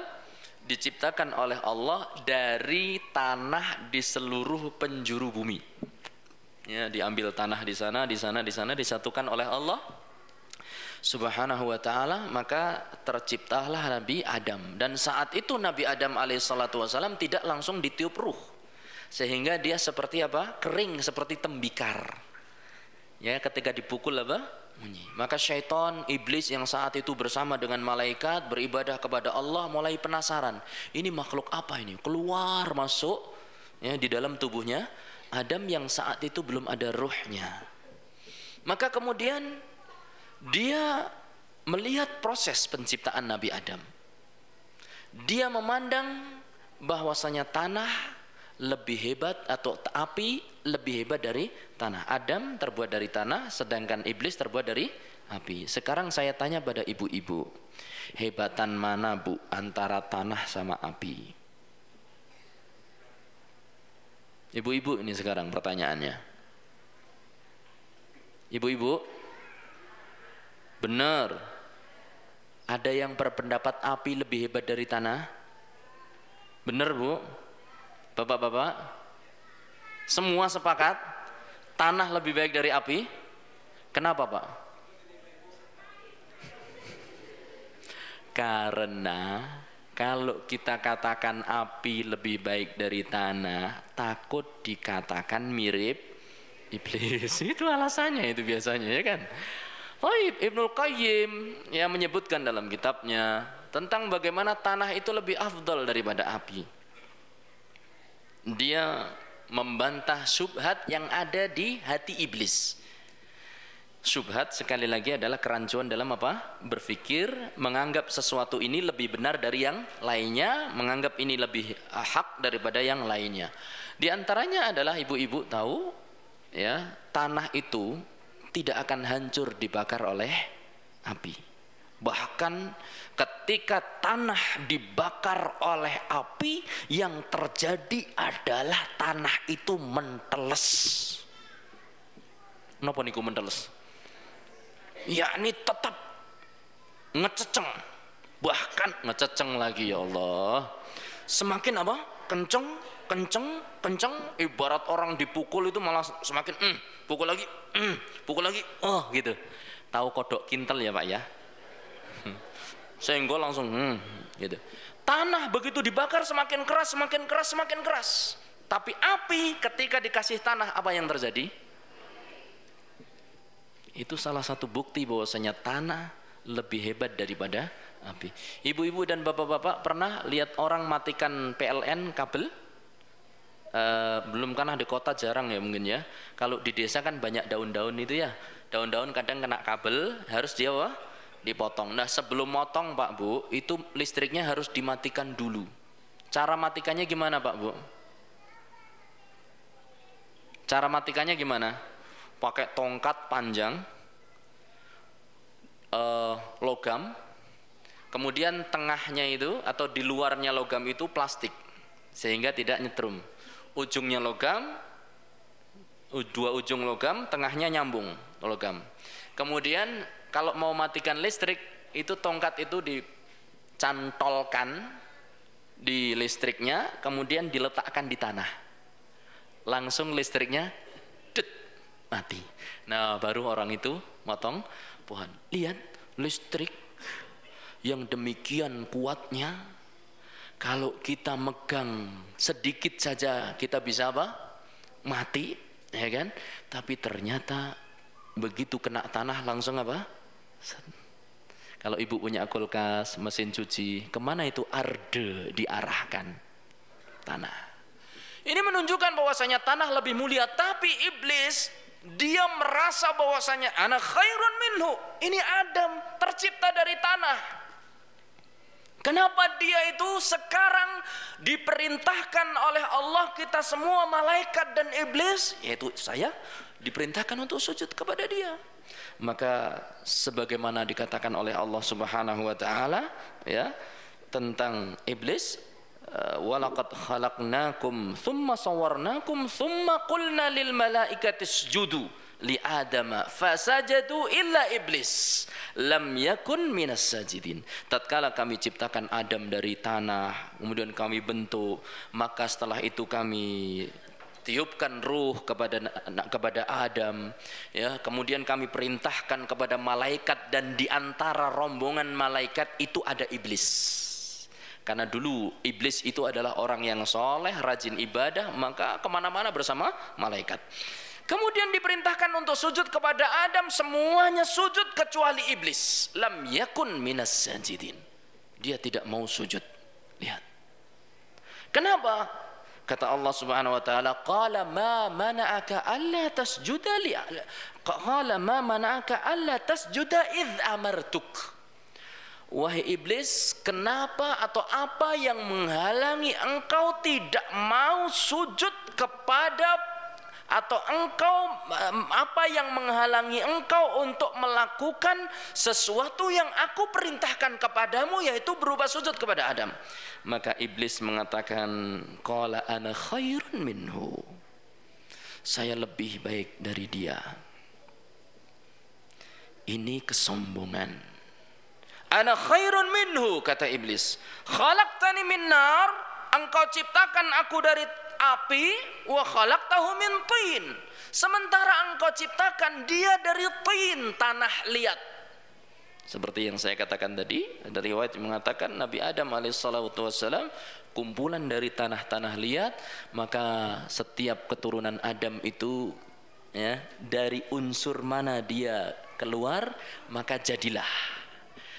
diciptakan oleh Allah dari tanah di seluruh penjuru bumi. Ya, diambil tanah di sana disatukan oleh Allah Subhanahu wa taala, maka terciptalah Nabi Adam. Dan saat itu Nabi Adam alaihi salatu wassalam tidak langsung ditiup ruh, sehingga dia seperti apa? Kering, seperti tembikar. Ya, ketika dipukul apa? Bunyi. Maka syaitan, iblis yang saat itu bersama dengan malaikat beribadah kepada Allah mulai penasaran. Ini makhluk apa ini? Keluar masuk ya di dalam tubuhnya Adam yang saat itu belum ada ruhnya. Maka kemudian dia melihat proses penciptaan Nabi Adam. Dia memandang bahwasanya tanah lebih hebat atau api lebih hebat dari tanah. Adam terbuat dari tanah, sedangkan iblis terbuat dari api. Sekarang saya tanya pada ibu-ibu, hebatan mana bu antara tanah sama api? Ibu-ibu ini sekarang pertanyaannya. Ibu-ibu, benar ada yang berpendapat api lebih hebat dari tanah? Benar bu? Bapak-bapak, semua sepakat tanah lebih baik dari api. Kenapa Pak? Karena kalau kita katakan api lebih baik dari tanah, takut dikatakan mirip iblis. Itu alasannya itu biasanya, ya kan? Ibnul Qayyim yang menyebutkan dalam kitabnya tentang bagaimana tanah itu lebih afdal daripada api. Dia membantah syubhat yang ada di hati iblis. Syubhat sekali lagi adalah kerancuan dalam apa? Berpikir, menganggap sesuatu ini lebih benar dari yang lainnya, menganggap ini lebih hak daripada yang lainnya. Di antaranya adalah ibu-ibu tahu, ya, tanah itu tidak akan hancur dibakar oleh api. Bahkan ketika tanah dibakar oleh api, yang terjadi adalah tanah itu menteles. Napa niku menteles? Yakni tetap ngececeng, bahkan ngececeng lagi, ya Allah. Semakin apa? Kenceng, ibarat orang dipukul itu malah semakin pukul lagi, oh gitu. Tahu kodok kintal ya Pak ya? Senggol langsung gitu. Tanah begitu dibakar semakin keras. Tapi api ketika dikasih tanah, apa yang terjadi? Itu salah satu bukti bahwasanya tanah lebih hebat daripada api. Ibu-ibu dan bapak-bapak pernah lihat orang matikan PLN kabel? Belum, karena di kota jarang ya mungkin ya. Kalau di desa kan banyak daun-daun itu ya. Daun-daun kadang kena kabel, harus dia dipotong. Nah, sebelum motong Pak Bu, itu listriknya harus dimatikan dulu. Cara matikannya gimana Pak Bu? Cara matikannya gimana? Pakai tongkat panjang, logam, kemudian tengahnya itu atau di luarnya logam itu plastik sehingga tidak nyetrum. Ujungnya logam, dua ujung logam, tengahnya nyambung logam. Kemudian kalau mau matikan listrik, itu tongkat itu dicantolkan di listriknya, kemudian diletakkan di tanah, langsung listriknya mati. Nah, baru orang itu motong pohon. Lihat, listrik yang demikian kuatnya, kalau kita megang sedikit saja kita bisa apa? Mati, ya kan? Tapi ternyata begitu kena tanah langsung apa? Kalau ibu punya kulkas, mesin cuci, kemana itu arde diarahkan? Tanah. Ini menunjukkan bahwasanya tanah lebih mulia, tapi iblis dia merasa bahwasanya ana khairun minhu. Ini Adam tercipta dari tanah. Kenapa dia itu sekarang diperintahkan oleh Allah, kita semua malaikat dan iblis, yaitu saya, diperintahkan untuk sujud kepada dia. Maka sebagaimana dikatakan oleh Allah Subhanahu wa taala ya tentang iblis, walaqad khalaqnakum thumma sawwarnakum thumma qulna lil malaikati isjudu li adama fasajadu illa iblis lam yakun minas sajidin. Tatkala kami ciptakan Adam dari tanah, kemudian kami bentuk, maka setelah itu kami tiupkan ruh kepada Adam, ya, kemudian kami perintahkan kepada malaikat, dan di antara rombongan malaikat itu ada iblis. Karena dulu iblis itu adalah orang yang soleh, rajin ibadah, maka kemana-mana bersama malaikat. Kemudian diperintahkan untuk sujud kepada Adam, semuanya sujud kecuali iblis. Lam yakun minas sajidin. Dia tidak mau sujud. Lihat. Kenapa? Kata Allah Subhanahu wa taala, qala ma mana'aka alla tasjuda li qala ma mana'aka alla tasjuda id amartuk. Wahai iblis, kenapa atau apa yang menghalangi engkau tidak mau sujud kepada, atau engkau apa yang menghalangi engkau untuk melakukan sesuatu yang aku perintahkan kepadamu, yaitu berupa sujud kepada Adam? Maka iblis mengatakan, qala ana khairun minhu. Saya lebih baik dari dia. Ini kesombongan. Ana khairun minhu, kata iblis. Khalaqtani min nar, engkau ciptakan aku dari api, wa khalaqtahu min tin. Sementara engkau ciptakan dia dari tin, tanah liat. Seperti yang saya katakan tadi, ada riwayat yang mengatakan Nabi Adam alaihissalam kumpulan dari tanah-tanah liat, maka setiap keturunan Adam itu ya, dari unsur mana dia keluar, maka jadilah.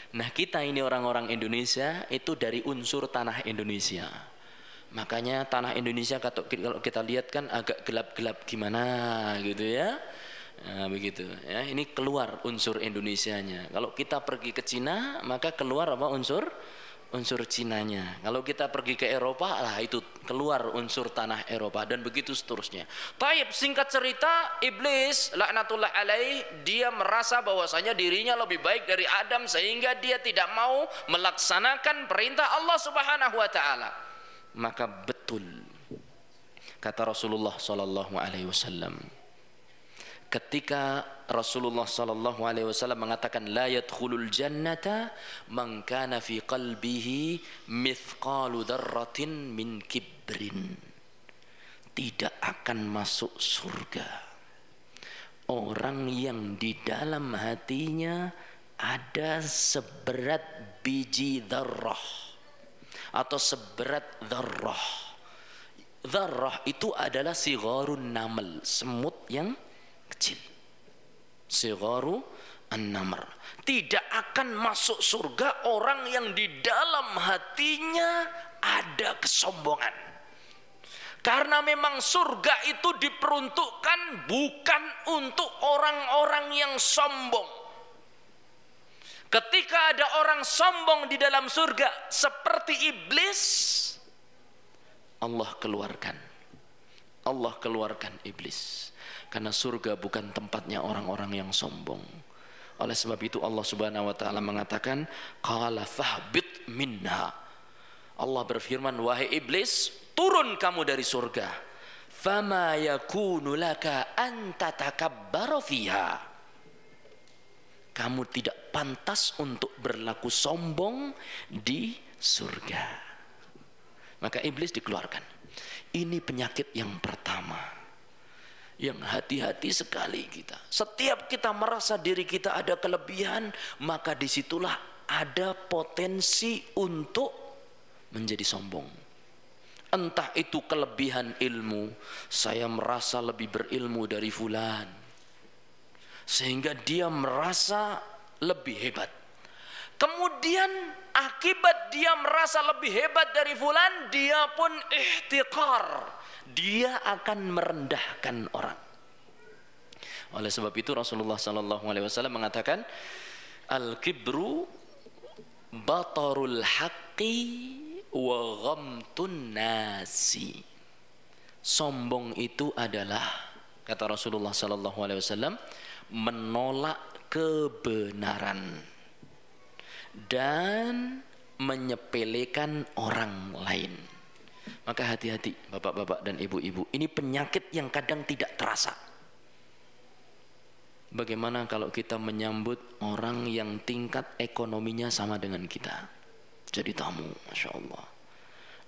Nah, kita ini orang-orang Indonesia itu dari unsur tanah Indonesia. Makanya tanah Indonesia kalau kita lihat kan agak gelap-gelap gimana gitu ya. Nah, begitu ya, ini keluar unsur Indonesianya. Kalau kita pergi ke Cina, maka keluar apa unsur Cinanya. Kalau kita pergi ke Eropa, lah itu keluar unsur tanah Eropa, dan begitu seterusnya. Taib, singkat cerita, iblis laknatullah alaih, dia merasa bahwasanya dirinya lebih baik dari Adam, sehingga dia tidak mau melaksanakan perintah Allah Subhanahu wa taala. Maka betul kata Rasulullah sallallahu alaihi wasallam, ketika Rasulullah sallallahu alaihi wasallam mengatakan la yadkhulul jannata man kana fi qalbihi mithqalu dzarratin min kibrin, tidak akan masuk surga orang yang di dalam hatinya ada seberat biji dzarrah atau seberat dzarrah. Dzarrah itu adalah sigharun namal, semut yang kecil. Sigharu an-namr. Tidak akan masuk surga orang yang di dalam hatinya ada kesombongan. Karena memang surga itu diperuntukkan bukan untuk orang-orang yang sombong. Ketika ada orang sombong di dalam surga seperti iblis, Allah keluarkan iblis. Karena surga bukan tempatnya orang-orang yang sombong. Oleh sebab itu Allah Subhanahu wa taala mengatakan, qala fahbit minha. Allah berfirman, wahai iblis, turun kamu dari surga. Fama yakunu laka an tatakabbara fiha. Kamu tidak pantas untuk berlaku sombong di surga. Maka iblis dikeluarkan. Ini penyakit yang pertama. Yang hati-hati sekali kita. Setiap kita merasa diri kita ada kelebihan, maka disitulah ada potensi untuk menjadi sombong. Entah itu kelebihan ilmu, saya merasa lebih berilmu dari fulan, sehingga dia merasa lebih hebat. Kemudian akibat dia merasa lebih hebat dari fulan, dia pun ihtiqar. Dia akan merendahkan orang. Oleh sebab itu Rasulullah sallallahu alaihi wasallam mengatakan, al-kibru batarul haqqi wa ghamtun nasi. Sombong itu adalah, kata Rasulullah sallallahu alaihi wasallam, menolak kebenaran dan menyepelekan orang lain. Maka hati-hati bapak-bapak dan ibu-ibu, ini penyakit yang kadang tidak terasa. Bagaimana kalau kita menyambut orang yang tingkat ekonominya sama dengan kita, jadi tamu, Masya Allah,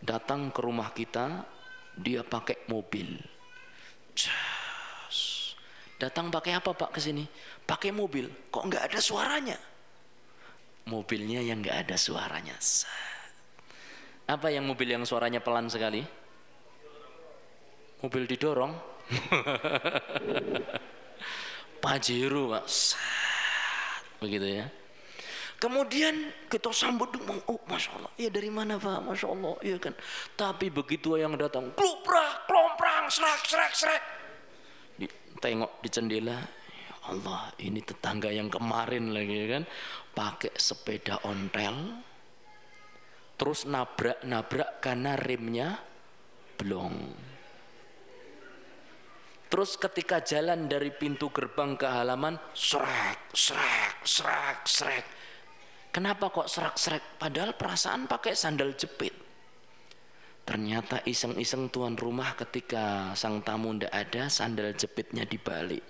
datang ke rumah kita, dia pakai mobil. Datang pakai apa Pak ke sini? Pakai mobil, kok nggak ada suaranya? Mobilnya yang nggak ada suaranya. Apa yang mobil yang suaranya pelan sekali? Mobil didorong. Pajero, Pak. Begitu ya. Kemudian kita sambut dengan, oh Masya Allah, ya dari mana Pak? Masya Allah, iya kan. Tapi begitu yang datang, kluprak, klomprang, serak. Tengok di jendela, ya Allah, ini tetangga yang kemarin lagi kan, pakai sepeda ontel. Terus nabrak karena remnya blong. Terus ketika jalan dari pintu gerbang ke halaman, srek. Kenapa kok srek? Padahal perasaan pakai sandal jepit. Ternyata iseng-iseng tuan rumah ketika sang tamu ndak ada, sandal jepitnya dibalik.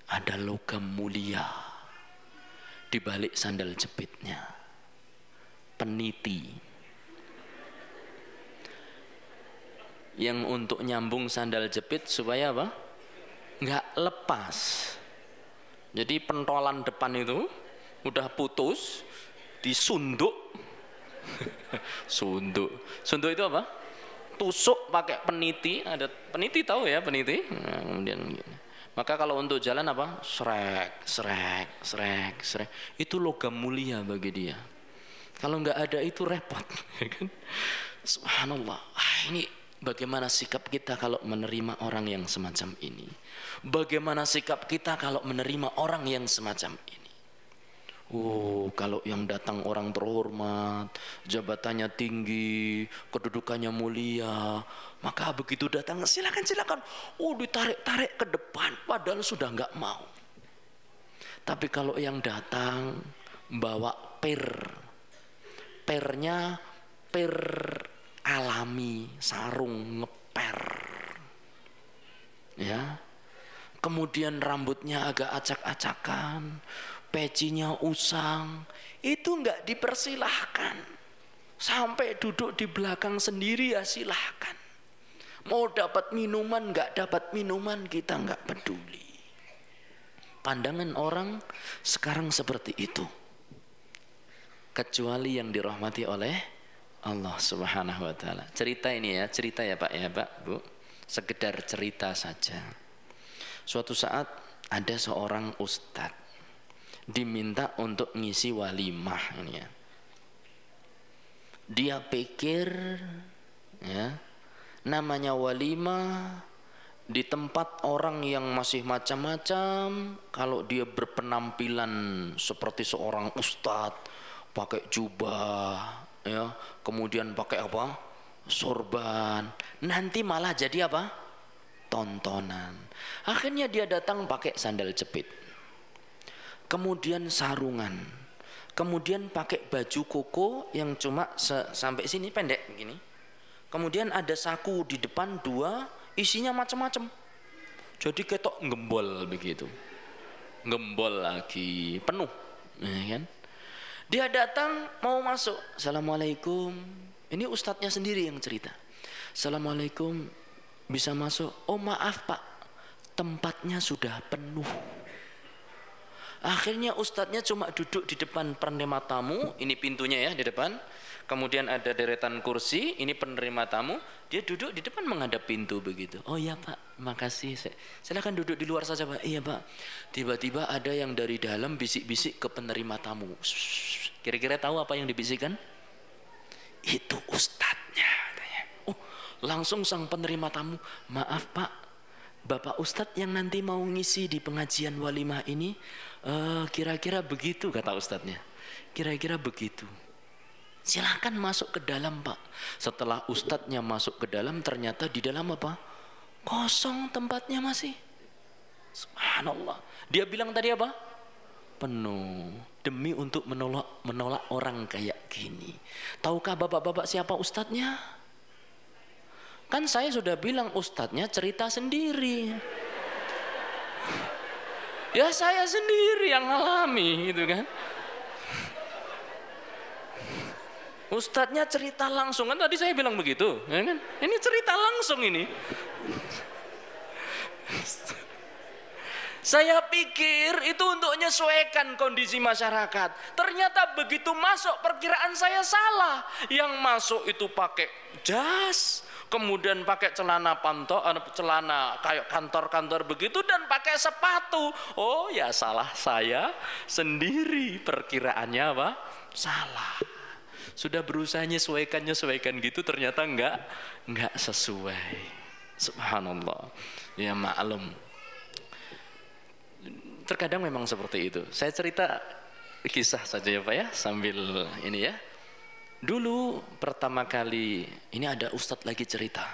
Ada logam mulia di balik sandal jepitnya. Peniti yang untuk nyambung sandal jepit supaya apa? Nggak lepas. Jadi pentolan depan itu udah putus, disunduk. Sunduk itu apa? Tusuk pakai peniti. Ada peniti, tahu ya peniti? Nah, kemudian gini. Maka kalau untuk jalan apa? Srek. Itu logam mulia bagi dia. Kalau nggak ada itu repot, kan? Subhanallah. Ini Bagaimana sikap kita kalau menerima orang yang semacam ini? Bagaimana sikap kita kalau menerima orang yang semacam ini? Oh, kalau yang datang orang terhormat, jabatannya tinggi, kedudukannya mulia, maka begitu datang silakan. Oh, ditarik-tarik ke depan, padahal sudah nggak mau. Tapi kalau yang datang bawa pernya per alami, sarung ngeper, ya. Kemudian rambutnya agak acak-acakan, pecinya usang, itu enggak dipersilahkan. Sampai duduk di belakang sendiri ya silahkan. Mau dapat minuman, enggak dapat minuman, kita enggak peduli. Pandangan orang sekarang seperti itu. Kecuali yang dirahmati oleh Allah Subhanahu wa taala. Cerita ini ya, cerita ya Pak ya Pak, Bu. Sekedar cerita saja. Suatu saat ada seorang ustadz diminta untuk ngisi walimah ini ya. Dia pikir ya, namanya walimah di tempat orang yang masih macam-macam, kalau dia berpenampilan seperti seorang ustadz, pakai jubah ya, kemudian pakai apa? Sorban, nanti malah jadi apa? Tontonan. Akhirnya dia datang pakai sandal jepit, kemudian sarungan, kemudian pakai baju koko yang cuma sampai sini pendek begini, kemudian ada saku di depan dua, isinya macam-macam, jadi ketok gembol begitu, gembol lagi penuh, ya kan? Dia datang mau masuk, assalamualaikum. Ini ustadznya sendiri yang cerita. Assalamualaikum, bisa masuk? Oh maaf Pak, tempatnya sudah penuh. Akhirnya ustadznya cuma duduk di depan penerima tamu, ini pintunya ya di depan. Kemudian ada deretan kursi, ini penerima tamu. Dia duduk di depan menghadap pintu begitu. Oh ya Pak, makasih. Silakan duduk di luar saja Pak. Iya Pak. Tiba-tiba ada yang dari dalam bisik-bisik ke penerima tamu. Kira-kira tahu apa yang dibisikkan? Itu ustadznya. Oh, langsung sang penerima tamu, maaf Pak, Bapak Ustadz yang nanti mau ngisi di pengajian walimah ini, kira-kira begitu kata ustadznya. Kira-kira begitu. Silahkan masuk ke dalam Pak. Setelah ustadznya masuk ke dalam, ternyata di dalam apa? Kosong tempatnya masih. Subhanallah. Dia bilang tadi apa? Penuh. Demi untuk menolak orang kayak gini. Tahukah bapak-bapak siapa ustadznya? Kan saya sudah bilang ustadznya cerita sendiri. Ya saya sendiri yang alami gitu kan. Ustadznya cerita langsung, kan tadi saya bilang begitu, ya kan? Ini cerita langsung ini. Saya pikir itu untuk menyesuaikan kondisi masyarakat. Ternyata begitu masuk perkiraan saya salah. Yang masuk itu pakai jas, kemudian pakai celana celana kayak kantor-kantor begitu dan pakai sepatu. Oh ya salah saya sendiri, perkiraannya apa? Salah. Sudah berusaha menyesuaikan gitu, ternyata enggak sesuai. Subhanallah. Ya maklum. Terkadang memang seperti itu. Saya cerita kisah saja ya Pak ya, sambil ini ya. Dulu pertama kali, ini ada ustadz lagi cerita.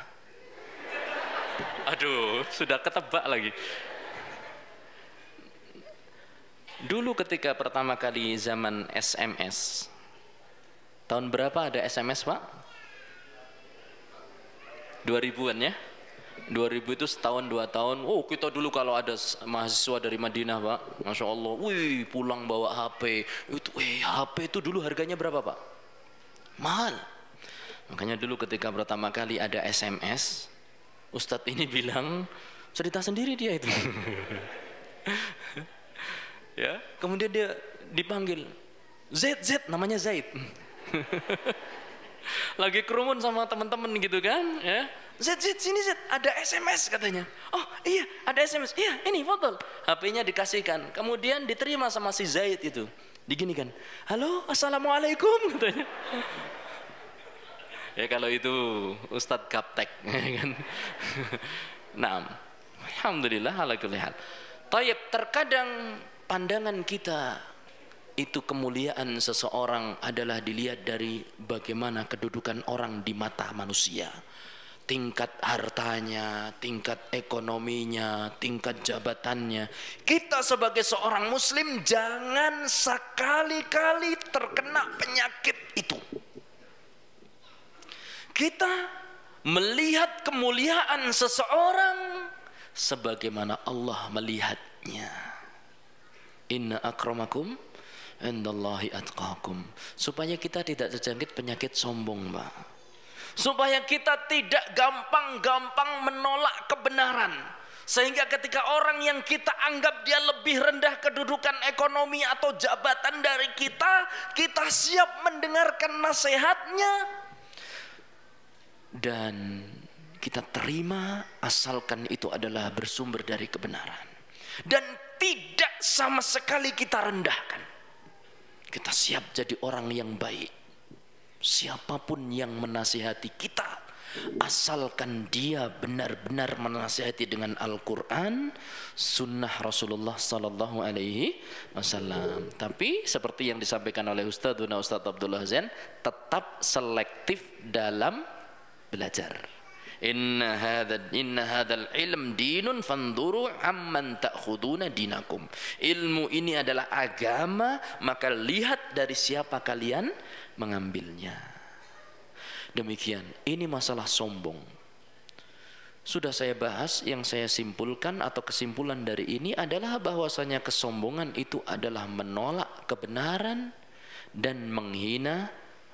Aduh, sudah ketebak lagi. Dulu ketika pertama kali zaman SMS, tahun berapa ada SMS Pak? 2000-an ya? 2000 itu setahun 2 tahun. Oh kita dulu kalau ada mahasiswa dari Madinah Pak, Masya Allah, wih pulang bawa HP. HP itu dulu harganya berapa Pak? Mahal. Makanya dulu ketika pertama kali ada SMS, ustadz ini bilang, cerita sendiri dia itu. Ya, kemudian dia dipanggil, Z, namanya Zaid. Lagi kerumun sama teman-teman gitu kan, ya. Z, sini Z, ada SMS katanya. Oh iya, ada SMS. Iya, ini foto. HP-nya dikasihkan. Kemudian diterima sama si Zaid itu. Diginikan. Halo, assalamualaikum katanya. Ya kalau itu Ustadz Gaptek kan. Nah, alhamdulillah ala kulli hal. Taib, terkadang pandangan kita itu kemuliaan seseorang adalah dilihat dari bagaimana kedudukan orang di mata manusia. Tingkat hartanya, tingkat ekonominya, tingkat jabatannya. Kita sebagai seorang muslim jangan sekali-kali terkena penyakit itu. Kita melihat kemuliaan seseorang sebagaimana Allah melihatnya. Inna akramakum indallahi atqakum. Supaya kita tidak terjangkit penyakit sombong, Pak. Supaya kita tidak gampang-gampang menolak kebenaran. Sehingga ketika orang yang kita anggap dia lebih rendah kedudukan ekonomi atau jabatan dari kita, kita siap mendengarkan nasihatnya dan kita terima asalkan itu adalah bersumber dari kebenaran. Dan tidak sama sekali kita rendahkan. Kita siap jadi orang yang baik. Siapapun yang menasihati kita, asalkan dia benar-benar menasihati dengan Al-Quran, sunnah Rasulullah Sallallahu Alaihi Wasallam. Tapi seperti yang disampaikan oleh Ustadz Abdullah Zain, tetap selektif dalam belajar. Inna hadzal ilm dinun fanduru amman ta'khuduna dinakum. Ilmu ini adalah agama, maka lihat dari siapa kalian mengambilnya. Demikian, ini masalah sombong. Sudah saya bahas, yang saya simpulkan atau kesimpulan dari ini adalah bahwasanya kesombongan itu adalah menolak kebenaran dan menghina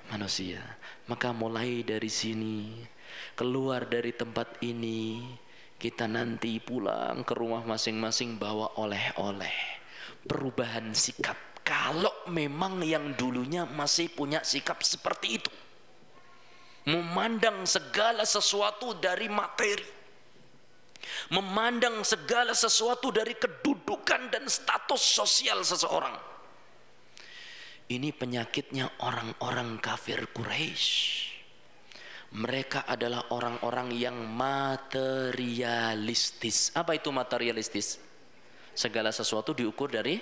manusia. Maka mulai dari sini, keluar dari tempat ini, kita nanti pulang ke rumah masing-masing bawa oleh-oleh. Perubahan sikap. Kalau memang yang dulunya masih punya sikap seperti itu. Memandang segala sesuatu dari materi. Memandang segala sesuatu dari kedudukan dan status sosial seseorang. Ini penyakitnya orang-orang kafir Quraisy. Mereka adalah orang-orang yang materialistis. Apa itu materialistis? Segala sesuatu diukur dari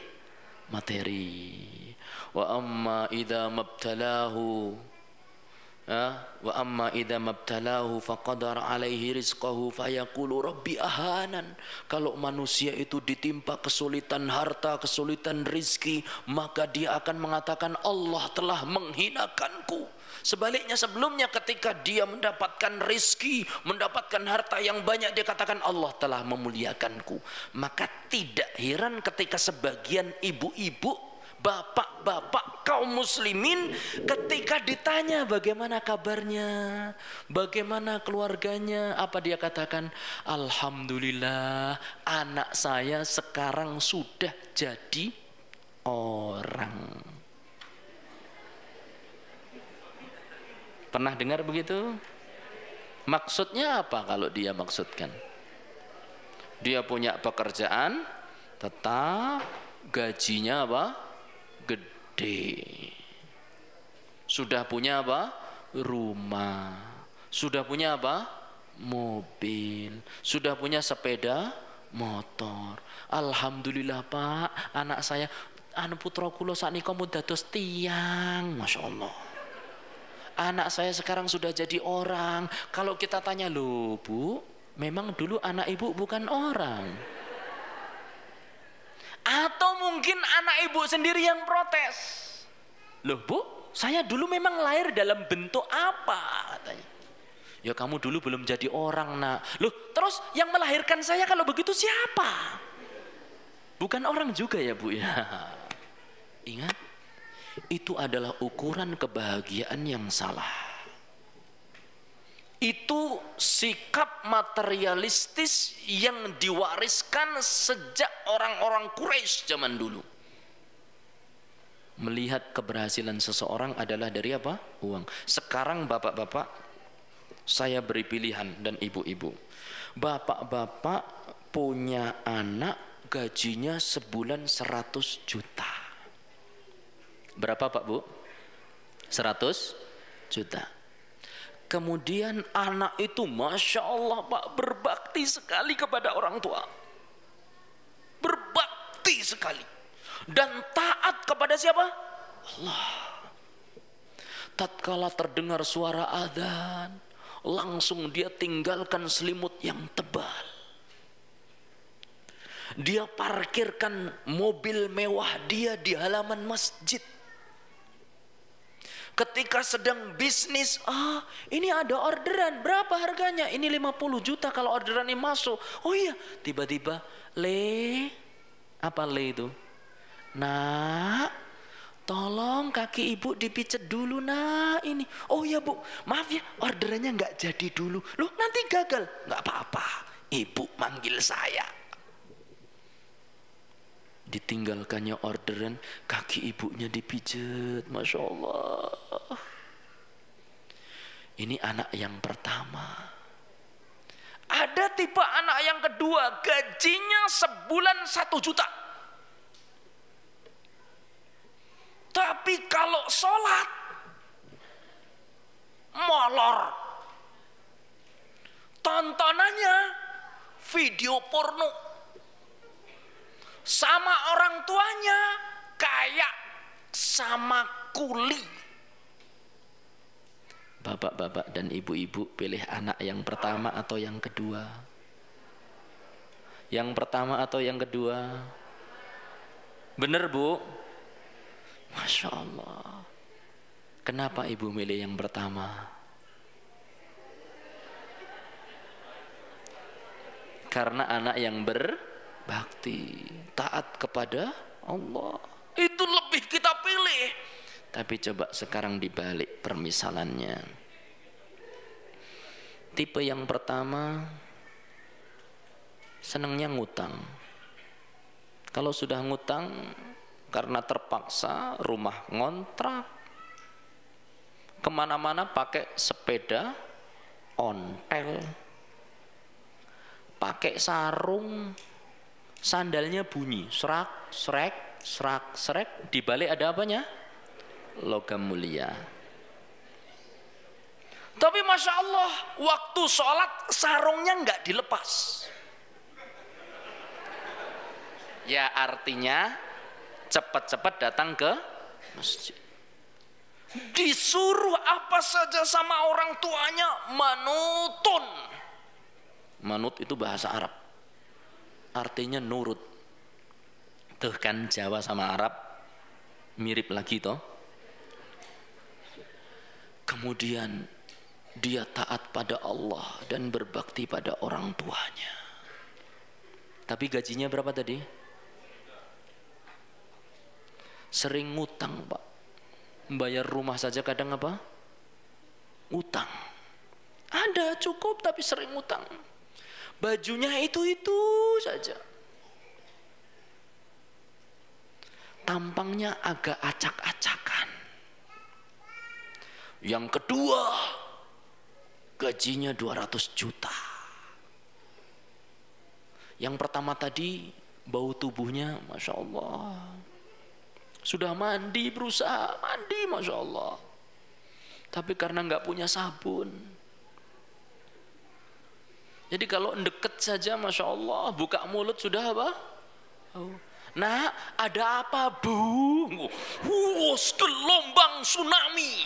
materi. Wa amma idza mabtalahu faqadara alaihi rizqahu fayaqulu rabbi ahanan. Kalau manusia itu ditimpa kesulitan harta, kesulitan rizki, maka dia akan mengatakan Allah telah menghinakanku. Sebaliknya sebelumnya ketika dia mendapatkan rizki, mendapatkan harta yang banyak, dia katakan Allah telah memuliakanku. Maka tidak heran ketika sebagian ibu-ibu, bapak-bapak kaum muslimin ketika ditanya bagaimana kabarnya, bagaimana keluarganya, apa dia katakan? Alhamdulillah, anak saya sekarang sudah jadi orang. Pernah dengar begitu? Maksudnya apa kalau dia maksudkan? Dia punya pekerjaan tetap, gajinya apa? Gede. Sudah punya apa? Rumah. Sudah punya apa? Mobil. Sudah punya sepeda motor. Alhamdulillah Pak, anak saya putra kula saknika mun dados tiyang, Masya Allah. Anak saya sekarang sudah jadi orang. Kalau kita tanya, loh Bu, memang dulu anak ibu bukan orang? Atau mungkin anak ibu sendiri yang protes. Loh Bu, saya dulu memang lahir dalam bentuk apa? Katanya. Ya kamu dulu belum jadi orang nak. Loh terus yang melahirkan saya kalau begitu siapa? Bukan orang juga ya Bu ya. Ingat, itu adalah ukuran kebahagiaan yang salah. Itu sikap materialistis yang diwariskan sejak orang-orang Quraisy zaman dulu. Melihat keberhasilan seseorang adalah dari apa? Uang. Sekarang bapak-bapak, saya beri pilihan, dan ibu-ibu. Bapak-bapak punya anak gajinya sebulan 100 juta. Berapa Pak Bu? 100 juta. Kemudian anak itu Masya Allah Pak, berbakti sekali kepada orang tua. Berbakti sekali. Dan taat kepada siapa? Allah. Tatkala terdengar suara adzan, langsung dia tinggalkan selimut yang tebal. Dia parkirkan mobil mewah dia di halaman masjid. Ketika sedang bisnis, ini ada orderan, berapa harganya? Ini 50 juta kalau orderan ini masuk. Oh iya, tiba-tiba apa itu? Nak, tolong kaki ibu dipijet dulu nak ini. Oh ya bu, maaf ya orderannya nggak jadi dulu. Loh nanti gagal. Nggak apa-apa, ibu manggil saya. Ditinggalkannya orderan, kaki ibunya dipijet. Masya Allah. Ini anak yang pertama. Ada tipe anak yang kedua, gajinya sebulan 1 juta. Tapi kalau sholat molor. Tontonannya video porno. Sama orang tuanya kayak sama kuli. Bapak-bapak dan ibu-ibu pilih anak yang pertama atau yang kedua? Yang pertama atau yang kedua? Bener bu? Masya Allah. Kenapa ibu milih yang pertama? Karena anak yang berbakti, taat kepada Allah. Itu lebih kita pilih. Tapi coba sekarang dibalik permisalannya. Tipe yang pertama senangnya ngutang. Kalau sudah ngutang karena terpaksa, rumah ngontrak, kemana-mana pakai sepeda ontel, pakai sarung, sandalnya bunyi serak srek serak srek, di balik ada apanya? Logam mulia. Tapi Masya Allah, waktu sholat sarungnya nggak dilepas. Ya artinya cepat-cepat datang ke masjid. Disuruh apa saja sama orang tuanya, manutun. Manut itu bahasa Arab, artinya nurut. Tuh kan Jawa sama Arab mirip lagi toh. Kemudian dia taat pada Allah dan berbakti pada orang tuanya. Tapi gajinya berapa tadi? Sering ngutang pak. Bayar rumah saja kadang apa? Utang. Ada cukup tapi sering ngutang. Bajunya itu saja. Tampangnya agak acak-acakan. Yang kedua, gajinya 200 juta. Yang pertama tadi, bau tubuhnya Masya Allah. Sudah mandi, berusaha mandi Masya Allah. Tapi karena nggak punya sabun. Jadi kalau deket saja Masya Allah, buka mulut sudah apa? Nah, ada apa bu? Gelombang tsunami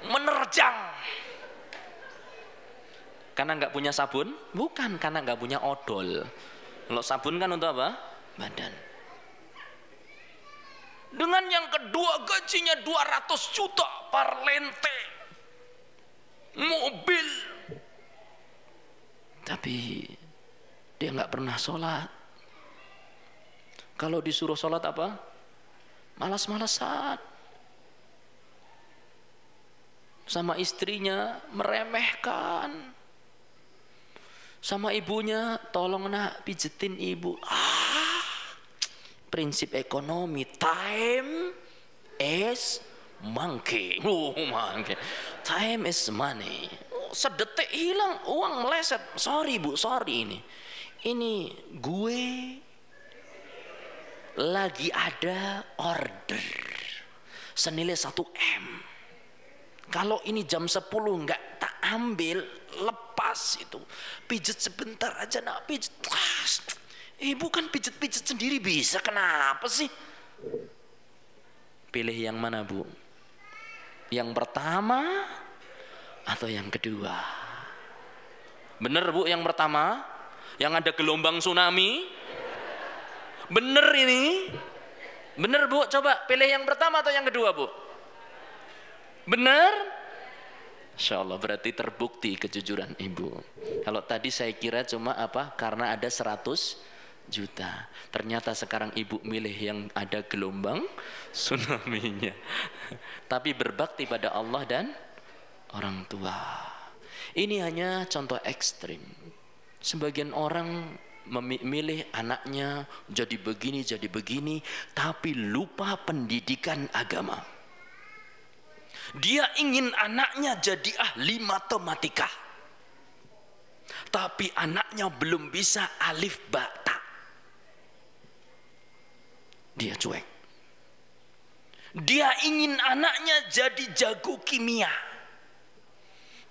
menerjang. Karena nggak punya sabun? Bukan, karena nggak punya odol. Kalau sabun kan untuk apa? Badan. Dengan yang kedua gajinya 200 juta per lente, mobil. Tapi dia nggak pernah sholat. Kalau disuruh sholat apa? Malas-malasan. Sama istrinya meremehkan. Sama ibunya, tolong nak pijetin ibu. Prinsip ekonomi, time is monkey. Monkey. Time is money. Sedetik hilang, uang meleset. Sorry bu, sorry ini. Ini gue lagi ada order senilai 1 M. Kalau ini jam 10 enggak tak ambil, lepas itu. Pijet sebentar aja nak, pijet. Ibu kan pijet-pijet sendiri bisa, kenapa sih? Pilih yang mana Bu? Yang pertama atau yang kedua? Bener Bu yang pertama? Yang ada gelombang tsunami? Bener ini? Bener Bu, coba pilih yang pertama atau yang kedua Bu? Bener? Insya Allah berarti terbukti kejujuran ibu. Kalau tadi saya kira cuma apa? Karena ada 100 juta. Ternyata sekarang ibu milih yang ada gelombang tsunami-nya. Tapi berbakti pada Allah dan orang tua. Ini hanya contoh ekstrim. Sebagian orang memilih anaknya jadi begini, tapi lupa pendidikan agama. Dia ingin anaknya jadi ahli matematika, tapi anaknya belum bisa alif ba ta. Dia cuek. Dia ingin anaknya jadi jago kimia,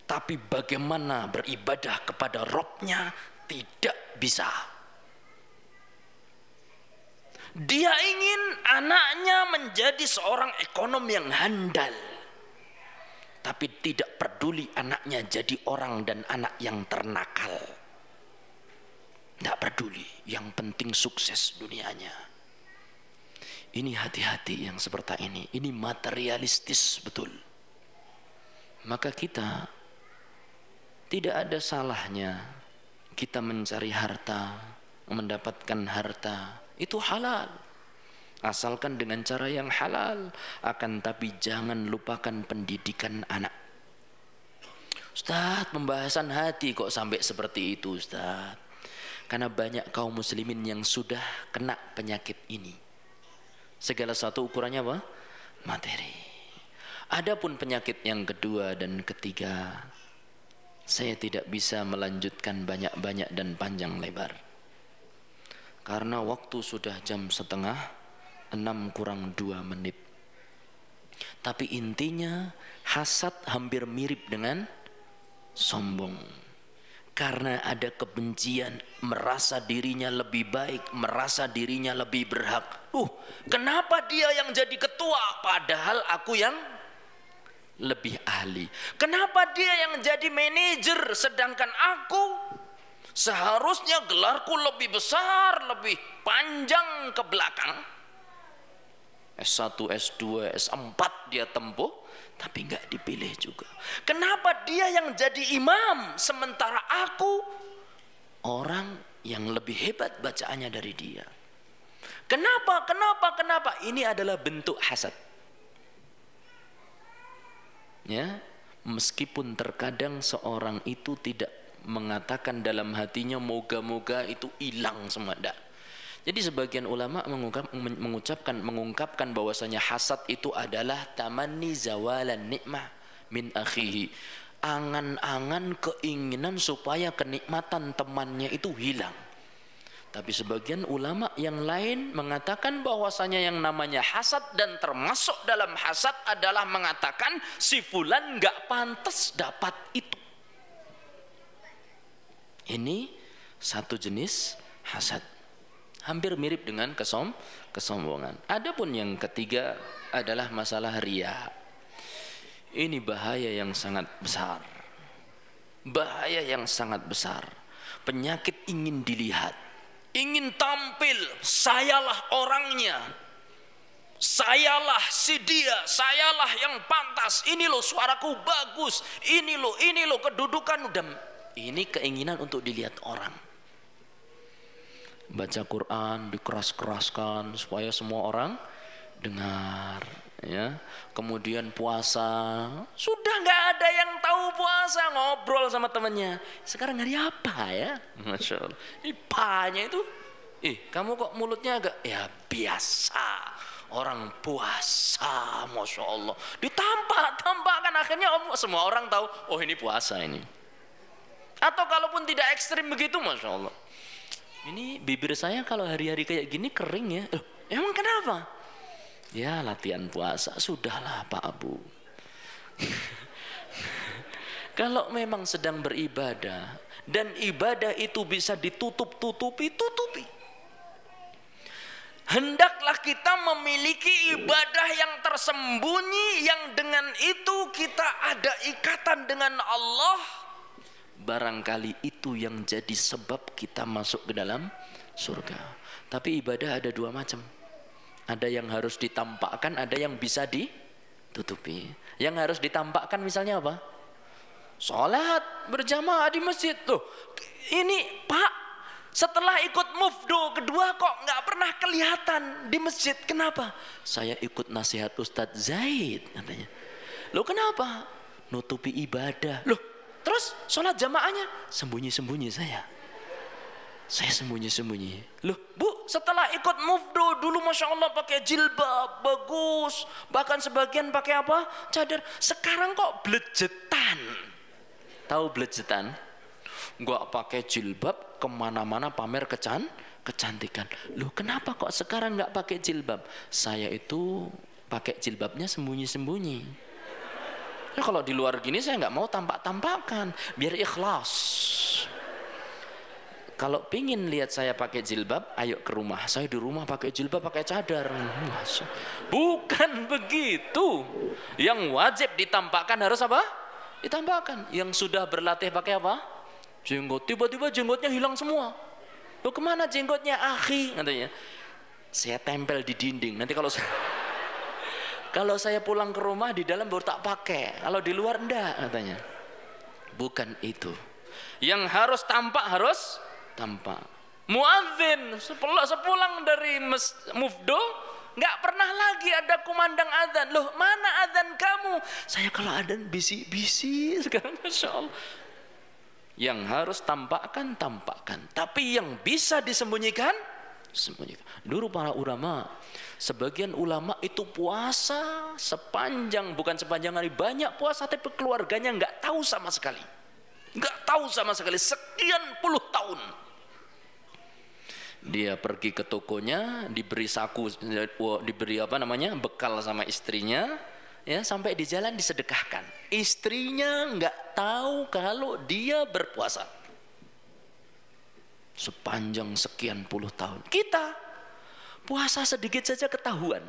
tapi bagaimana beribadah kepada Robnya tidak bisa. Dia ingin anaknya menjadi seorang ekonom yang handal, tapi tidak peduli anaknya jadi orang dan anak yang ternakal. Tidak peduli, yang penting sukses dunianya. Ini hati-hati yang seperti ini. Ini materialistis betul. Maka kita tidak ada salahnya kita mencari harta, mendapatkan harta, itu halal. Asalkan dengan cara yang halal. Akan tapi jangan lupakan pendidikan anak. Ustaz, pembahasan hati kok sampai seperti itu Ustaz? Karena banyak kaum muslimin yang sudah kena penyakit ini. Segala satu ukurannya apa? Materi. Adapun penyakit yang kedua dan ketiga, saya tidak bisa melanjutkan banyak-banyak dan panjang lebar. Karena waktu sudah jam 5:30 kurang 2 menit. Tapi intinya hasad hampir mirip dengan sombong. Karena ada kebencian, merasa dirinya lebih baik, merasa dirinya lebih berhak. Kenapa dia yang jadi ketua padahal aku yang lebih ahli? Kenapa dia yang jadi manajer sedangkan aku seharusnya gelarku lebih besar, lebih panjang ke belakang? S1, S2, S4 dia tempuh, tapi nggak dipilih juga. Kenapa dia yang jadi imam sementara aku orang yang lebih hebat bacaannya dari dia? Kenapa? Ini adalah bentuk hasad. Ya, meskipun terkadang seorang itu tidak mengatakan dalam hatinya moga-moga itu hilang semua. Jadi sebagian ulama mengungkapkan bahwasanya hasad itu adalah tamanni zawalan nikmah min akhihi. Angan-angan keinginan supaya kenikmatan temannya itu hilang. Tapi sebagian ulama yang lain mengatakan bahwasanya yang namanya hasad dan termasuk dalam hasad adalah mengatakan si fulan nggak pantas dapat itu. Ini satu jenis hasad. Hampir mirip dengan kesombongan. Adapun yang ketiga adalah masalah riya. Ini bahaya yang sangat besar. Bahaya yang sangat besar. Penyakit ingin dilihat. Ingin tampil, sayalah orangnya, sayalah si dia, sayalah yang pantas. Ini loh suaraku bagus, ini loh kedudukan. Ini keinginan untuk dilihat orang. Baca Quran dikeras-keraskan supaya semua orang dengar, ya. Kemudian puasa, sudah nggak ada yang tahu puasa, ngobrol sama temannya. Sekarang hari apa ya? Masya Allah. Ini pahanya itu, kamu kok mulutnya agak, ya biasa. Orang puasa, Masya Allah. Ditampak-tampakkan akhirnya semua orang tahu, oh ini puasa ini. Atau kalaupun tidak ekstrim begitu, Masya Allah. Ini bibir saya kalau hari-hari kayak gini kering ya. Emang kenapa? Ya latihan puasa. Sudahlah Pak Abu. Kalau memang sedang beribadah dan ibadah itu bisa ditutup-tutupi, tutupi. Hendaklah kita memiliki ibadah yang tersembunyi, yang dengan itu kita ada ikatan dengan Allah. Barangkali itu yang jadi sebab kita masuk ke dalam surga. Tapi ibadah ada dua macam. Ada yang harus ditampakkan, ada yang bisa ditutupi. Yang harus ditampakkan misalnya apa? Sholat berjamaah di masjid. Tuh, ini Pak, setelah ikut mufdo kedua kok nggak pernah kelihatan di masjid. Kenapa? Saya ikut nasihat Ustadz Zaid katanya. Loh kenapa? Nutupi ibadah. Loh terus sholat jamaahnya sembunyi-sembunyi saya sembunyi-sembunyi. Loh Bu, setelah ikut mufdo dulu Masya Allah pakai jilbab bagus, bahkan sebagian pakai apa? Cadar. Sekarang kok blejetan. Tahu blejetan? Gua pakai jilbab kemana-mana pamer kecantikan. Loh kenapa kok sekarang nggak pakai jilbab? Saya itu pakai jilbabnya sembunyi-sembunyi. Ya, kalau di luar gini saya nggak mau tampak-tampakan, biar ikhlas. Kalau pingin lihat saya pakai jilbab, ayo ke rumah. Saya di rumah pakai jilbab, pakai cadar. Bukan begitu. Yang wajib ditampakkan harus apa? Ditampakkan. Yang sudah berlatih pakai apa? Jenggot. Tiba-tiba jenggotnya hilang semua. Loh kemana jenggotnya akhi? Katanya. Saya tempel di dinding. Nanti kalau saya pulang ke rumah di dalam baru tak pakai. Kalau di luar enggak katanya. Bukan itu. Yang harus tampak harus tampak. Muadzin sepulang dari mufdo nggak pernah lagi ada kumandang adzan. Loh mana adzan kamu? Saya kalau adzan bisi-bisi sekarang Masya Allah. Yang harus tampakkan. Tapi yang bisa disembunyikan, sembunyikan. Dulu para ulama, sebagian ulama itu puasa bukan sepanjang hari, banyak puasa tapi keluarganya nggak tahu sama sekali. Sekian puluh tahun. Dia pergi ke tokonya, diberi saku, diberi bekal sama istrinya, ya sampai di jalan disedekahkan. Istrinya nggak tahu kalau dia berpuasa sepanjang sekian puluh tahun. Kita puasa sedikit saja ketahuan.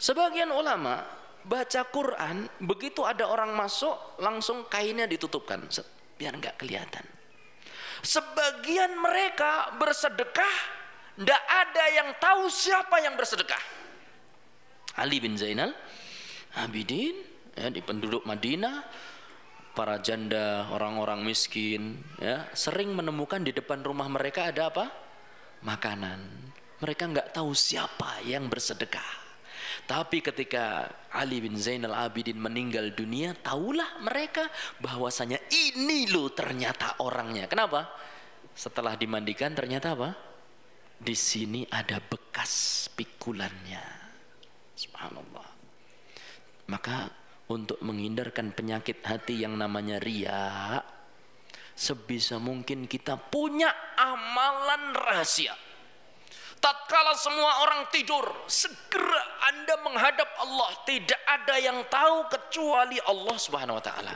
Sebagian ulama baca Quran, begitu ada orang masuk langsung kainnya ditutupkan biar nggak kelihatan. Sebagian mereka bersedekah, ndak ada yang tahu siapa yang bersedekah. Ali bin Zainal Abidin, ya, di penduduk Madinah, para janda, orang-orang miskin, ya, sering menemukan di depan rumah mereka ada apa? Makanan. Mereka nggak tahu siapa yang bersedekah. Tapi ketika Ali bin Zainal Abidin meninggal dunia, tahulah mereka bahwasanya ini loh ternyata orangnya. Kenapa? Setelah dimandikan ternyata apa? Di sini ada bekas pikulannya. Subhanallah. Maka untuk menghindarkan penyakit hati yang namanya riya, sebisa mungkin kita punya amalan rahasia. Tatkala semua orang tidur, segera Anda menghadap Allah. Tidak ada yang tahu kecuali Allah Subhanahu wa taala.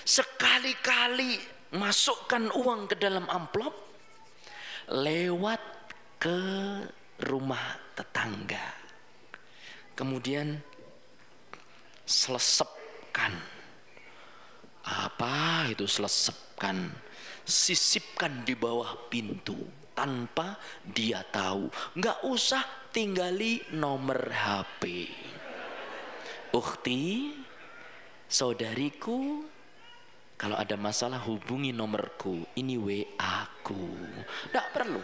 Sekali-kali masukkan uang ke dalam amplop, lewat ke rumah tetangga. Kemudian selesepkan. Apa itu selesepkan? Sisipkan di bawah pintu. Tanpa dia tahu, nggak usah tinggali nomor HP. Ukhti, saudariku, kalau ada masalah hubungi nomorku, ini WA ku. Nggak perlu.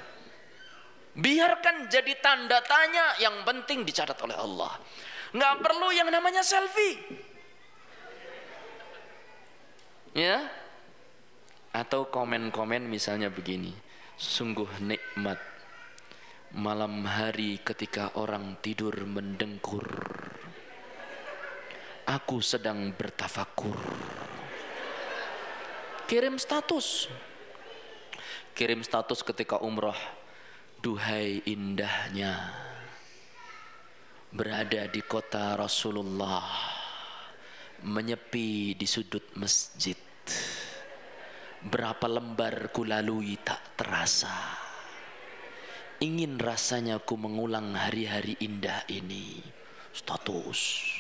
Biarkan jadi tanda tanya, yang penting dicatat oleh Allah. Nggak perlu yang namanya selfie. Ya? Atau komen-komen misalnya begini. Sungguh nikmat malam hari ketika orang tidur mendengkur. Aku sedang bertafakur. Kirim status ketika umrah. Duhai indahnya berada di kota Rasulullah, menyepi di sudut masjid. Berapa lembar ku lalui tak terasa. Ingin rasanya ku mengulang hari-hari indah ini. Status.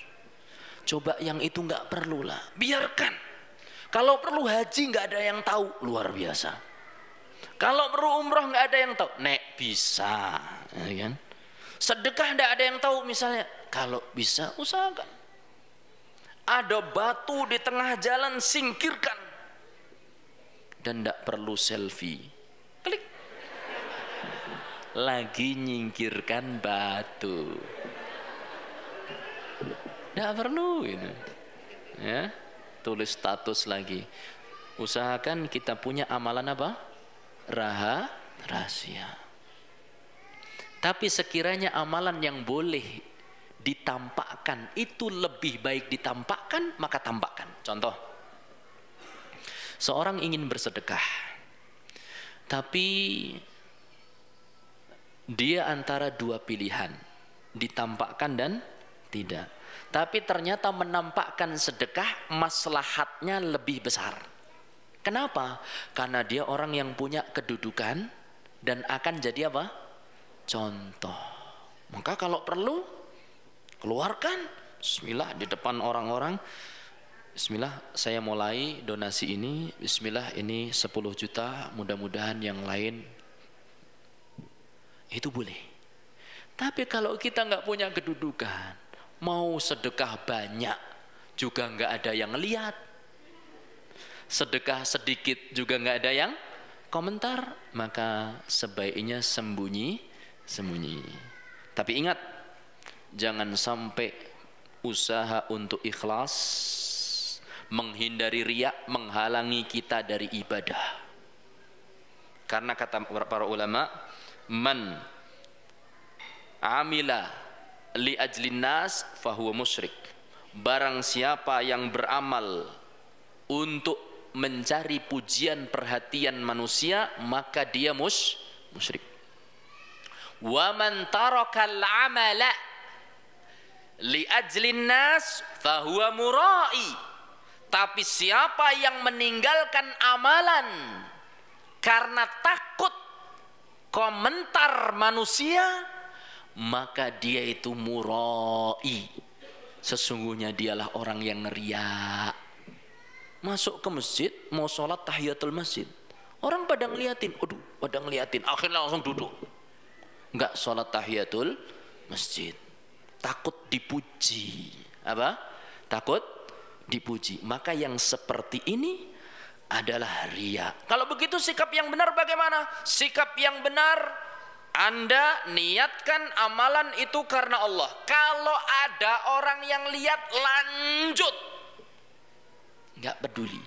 Coba yang itu nggak perlu lah. Biarkan. Kalau perlu haji nggak ada yang tahu. Luar biasa. Kalau perlu umroh nggak ada yang tahu. Nek bisa. Ya kan? Sedekah nggak ada yang tahu misalnya. Kalau bisa usahakan. Ada batu di tengah jalan, singkirkan. Dan tidak perlu selfie. Klik. Lagi nyingkirkan batu. Tidak perlu gitu. Ya, tulis status lagi. Usahakan kita punya amalan apa? Rahasia. Tapi sekiranya amalan yang boleh ditampakkan itu lebih baik ditampakkan, maka tampakkan. Contoh, seorang ingin bersedekah, tapi dia antara dua pilihan, ditampakkan dan tidak. Tapi ternyata menampakkan sedekah maslahatnya lebih besar. Kenapa? Karena dia orang yang punya kedudukan dan akan jadi apa? Contoh. Maka kalau perlu keluarkan, bismillah di depan orang-orang. Bismillah saya mulai donasi ini. Bismillah ini 10 juta. Mudah-mudahan yang lain. Itu boleh. Tapi kalau kita nggak punya kedudukan, mau sedekah banyak juga nggak ada yang lihat. Sedekah sedikit juga nggak ada yang komentar. Maka sebaiknya sembunyi. Tapi ingat, jangan sampai usaha untuk ikhlas, menghindari riya, menghalangi kita dari ibadah. Karena kata para ulama, man amila li ajlin nas fahuwa musyrik. Barang siapa yang beramal untuk mencari pujian perhatian manusia, maka dia musyrik. Wa man tarakal amala li ajlin nas fahuwa murai. Tapi siapa yang meninggalkan amalan karena takut komentar manusia, maka dia itu murai. Sesungguhnya dialah orang yang riya. Masuk ke masjid, mau sholat tahiyatul masjid, orang pada ngeliatin, akhirnya langsung duduk. Enggak sholat tahiyatul masjid. Takut dipuji. Apa? Takut dipuji. Maka yang seperti ini adalah riya. Kalau begitu sikap yang benar bagaimana? Sikap yang benar, Anda niatkan amalan itu karena Allah. Kalau ada orang yang lihat, lanjut. Enggak peduli.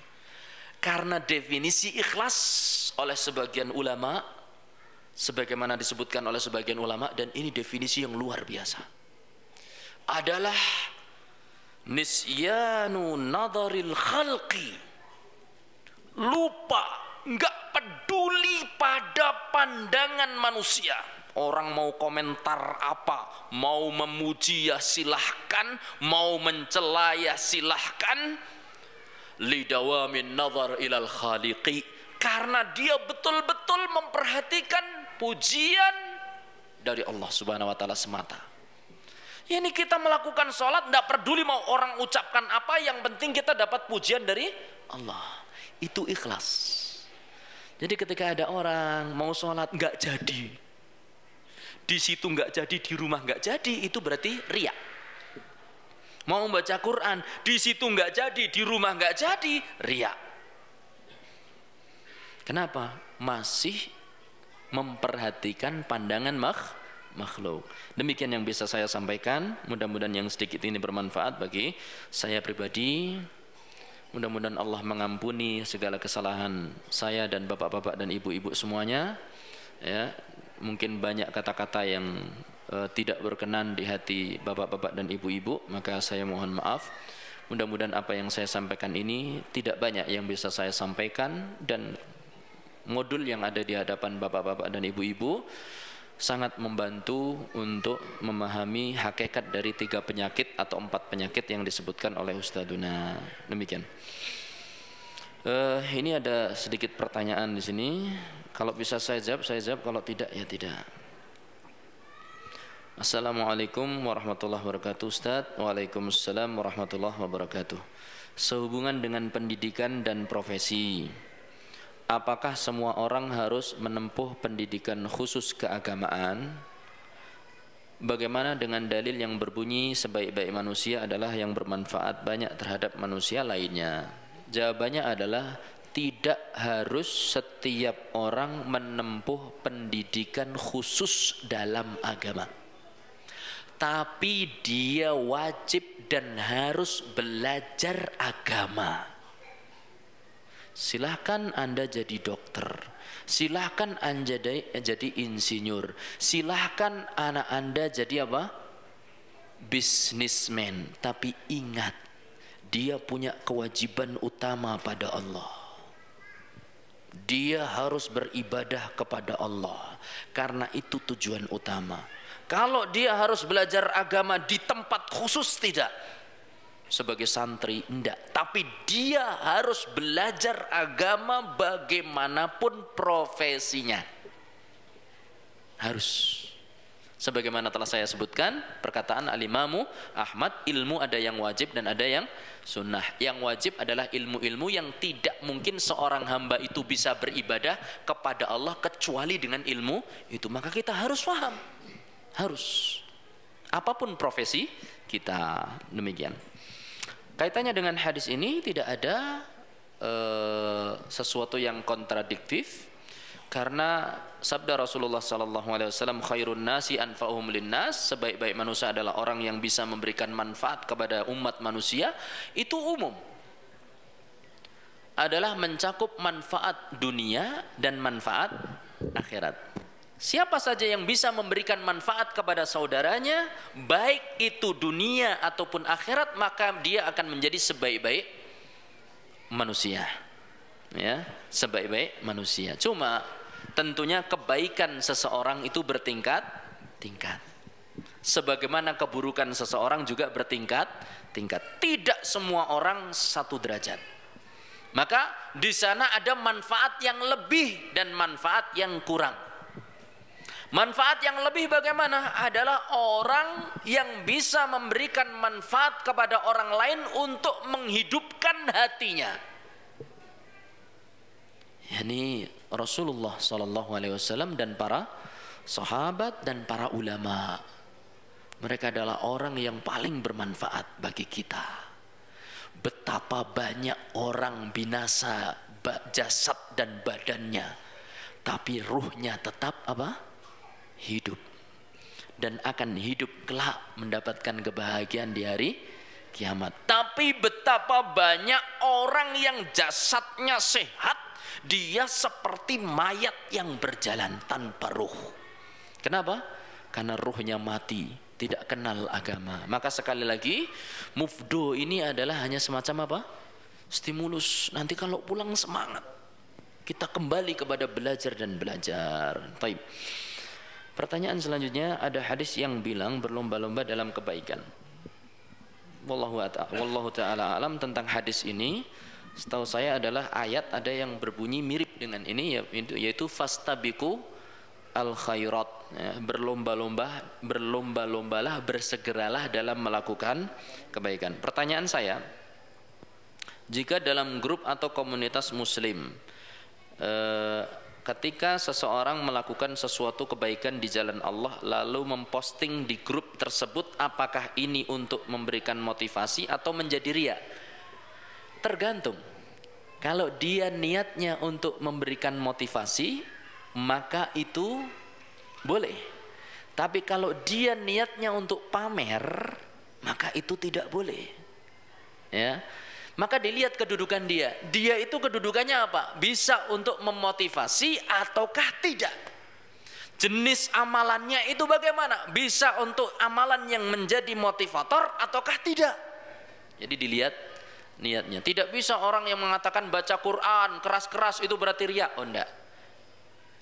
Karena definisi ikhlas oleh sebagian ulama, sebagaimana disebutkan oleh sebagian ulama, dan ini definisi yang luar biasa, adalah nisyanu nadharil khalqi. Lupa, enggak peduli pada pandangan manusia. Orang mau komentar apa, mau memuji ya silahkan, mau mencela ya silahkan. Lidawamin nadhar ilal khaliqi. Karena dia betul-betul memperhatikan pujian dari Allah Subhanahu wa taala semata. Ini kita melakukan sholat, tidak peduli mau orang ucapkan apa, yang penting kita dapat pujian dari Allah. Itu ikhlas. Jadi ketika ada orang mau sholat nggak jadi, di situ nggak jadi, di rumah nggak jadi, itu berarti riya. Mau baca Quran, di situ nggak jadi, di rumah nggak jadi, riya. Kenapa? Masih memperhatikan pandangan makhluk. Demikian yang bisa saya sampaikan. Mudah-mudahan yang sedikit ini bermanfaat bagi saya pribadi. Mudah-mudahan Allah mengampuni segala kesalahan saya dan bapak-bapak dan ibu-ibu semuanya. Ya, mungkin banyak kata-kata yang tidak berkenan di hati bapak-bapak dan ibu-ibu, maka saya mohon maaf. Mudah-mudahan apa yang saya sampaikan ini tidak banyak yang bisa saya sampaikan, dan modul yang ada di hadapan bapak-bapak dan ibu-ibu sangat membantu untuk memahami hakikat dari 3 penyakit atau 4 penyakit yang disebutkan oleh Ustadzuna. Demikian. Ini ada sedikit pertanyaan di sini. Kalau bisa saya jawab, kalau tidak ya tidak. Assalamualaikum warahmatullahi wabarakatuh Ustaz. Waalaikumsalam warahmatullahi wabarakatuh. Sehubungan dengan pendidikan dan profesi, apakah semua orang harus menempuh pendidikan khusus keagamaan? Bagaimana dengan dalil yang berbunyi sebaik-baik manusia adalah yang bermanfaat banyak terhadap manusia lainnya? Jawabannya adalah tidak harus setiap orang menempuh pendidikan khusus dalam agama. Tapi dia wajib dan harus belajar agama. Silahkan Anda jadi dokter, silahkan Anda jadi insinyur, silahkan anak Anda jadi apa? Bisnismen. Tapi ingat, dia punya kewajiban utama pada Allah. Dia harus beribadah kepada Allah, karena itu tujuan utama. Kalau dia harus belajar agama di tempat khusus, tidak. Sebagai santri enggak, tapi dia harus belajar agama bagaimanapun profesinya. Harus. Sebagaimana telah saya sebutkan perkataan Al-Imamu Ahmad, ilmu ada yang wajib dan ada yang sunnah. Yang wajib adalah ilmu-ilmu yang tidak mungkin seorang hamba itu bisa beribadah kepada Allah kecuali dengan ilmu itu. Maka kita harus paham. Harus. Apapun profesi kita, demikian. Kaitannya dengan hadis ini tidak ada sesuatu yang kontradiktif, karena sabda Rasulullah SAW, khairun nasi anfa'uhum linnas, sebaik-baik manusia adalah orang yang bisa memberikan manfaat kepada umat manusia. Itu umum, adalah mencakup manfaat dunia dan manfaat akhirat. Siapa saja yang bisa memberikan manfaat kepada saudaranya, baik itu dunia ataupun akhirat, maka dia akan menjadi sebaik-baik manusia. Ya, sebaik-baik manusia. Cuma tentunya kebaikan seseorang itu bertingkat-tingkat. Sebagaimana keburukan seseorang juga bertingkat-tingkat. Tidak semua orang satu derajat. Maka di sana ada manfaat yang lebih dan manfaat yang kurang. Manfaat yang lebih bagaimana? Adalah orang yang bisa memberikan manfaat kepada orang lain untuk menghidupkan hatinya. Yani Rasulullah SAW dan para sahabat dan para ulama. Mereka adalah orang yang paling bermanfaat bagi kita. Betapa banyak orang binasa jasad dan badannya, tapi ruhnya tetap apa? Hidup, dan akan hidup kelak mendapatkan kebahagiaan di hari kiamat. Tapi betapa banyak orang yang jasadnya sehat, dia seperti mayat yang berjalan tanpa ruh. Kenapa? Karena ruhnya mati, tidak kenal agama. Maka sekali lagi, mufdo ini adalah hanya semacam apa? Stimulus. Nanti kalau pulang semangat, kita kembali kepada belajar dan belajar. Baik. Pertanyaan selanjutnya, ada hadis yang bilang berlomba-lomba dalam kebaikan. Wallahu ta'ala alam tentang hadis ini. Setahu saya adalah ayat ada yang berbunyi mirip dengan ini, yaitu fastabiqu al khairat, ya, berlomba-lombalah, bersegeralah dalam melakukan kebaikan. Pertanyaan saya, jika dalam grup atau komunitas muslim ketika seseorang melakukan sesuatu kebaikan di jalan Allah lalu memposting di grup tersebut, apakah ini untuk memberikan motivasi atau menjadi ria? Tergantung. Kalau dia niatnya untuk memberikan motivasi, maka itu boleh. Tapi kalau dia niatnya untuk pamer, maka itu tidak boleh. Ya. Maka dilihat kedudukan dia. Dia itu kedudukannya apa? Bisa untuk memotivasi ataukah tidak? Jenis amalannya itu bagaimana? Bisa untuk amalan yang menjadi motivator ataukah tidak? Jadi dilihat niatnya. Tidak bisa orang yang mengatakan baca Quran keras-keras itu berarti riya. Oh enggak.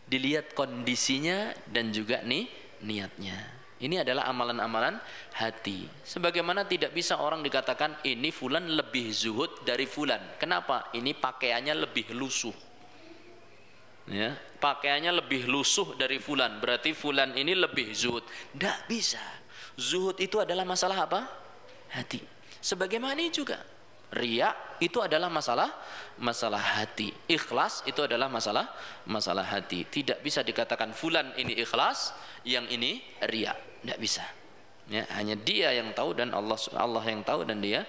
dilihat kondisinya dan juga niatnya. Ini adalah amalan-amalan hati. Sebagaimana tidak bisa orang dikatakan ini fulan lebih zuhud dari fulan. Kenapa? Ini pakaiannya lebih lusuh. Ya, pakaiannya lebih lusuh dari fulan. Berarti fulan ini lebih zuhud. Tidak bisa. Zuhud itu adalah masalah apa? Hati. Sebagaimana ini juga. Riya itu adalah masalah hati. Ikhlas itu adalah masalah hati. Tidak bisa dikatakan fulan ini ikhlas, yang ini riya. Tidak bisa. Ya, hanya dia yang tahu dan Allah yang tahu, dan dia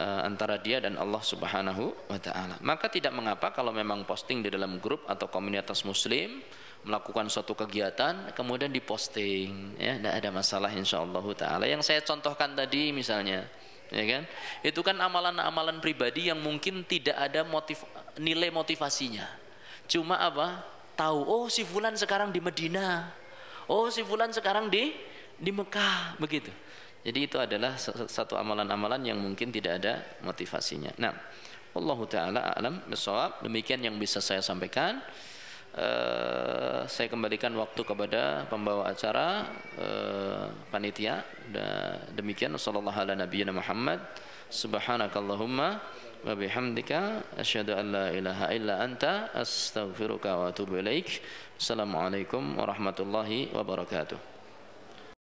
antara dia dan Allah Subhanahu wa taala. Maka tidak mengapa kalau memang posting di dalam grup atau komunitas muslim melakukan suatu kegiatan kemudian diposting, ya, tidak ada masalah insyaallah taala. Yang saya contohkan tadi misalnya, ya kan, itu kan amalan-amalan pribadi yang mungkin tidak ada nilai motivasinya, cuma apa, tahu, oh si fulan sekarang di Medina, oh si fulan sekarang di Mekah, begitu. Jadi itu adalah satu amalan-amalan yang mungkin tidak ada motivasinya. Nah, wallahu taala a'lam bishawab. Demikian yang bisa saya sampaikan. Saya kembalikan waktu kepada pembawa acara, panitia. Demikian, sallallahu ala nabiyyina Muhammad, subhanakallahumma wa bihamdika asyhadu an la ilaha illa anta astaghfiruka wa atubu ilaik. Assalamualaikum warahmatullahi wabarakatuh.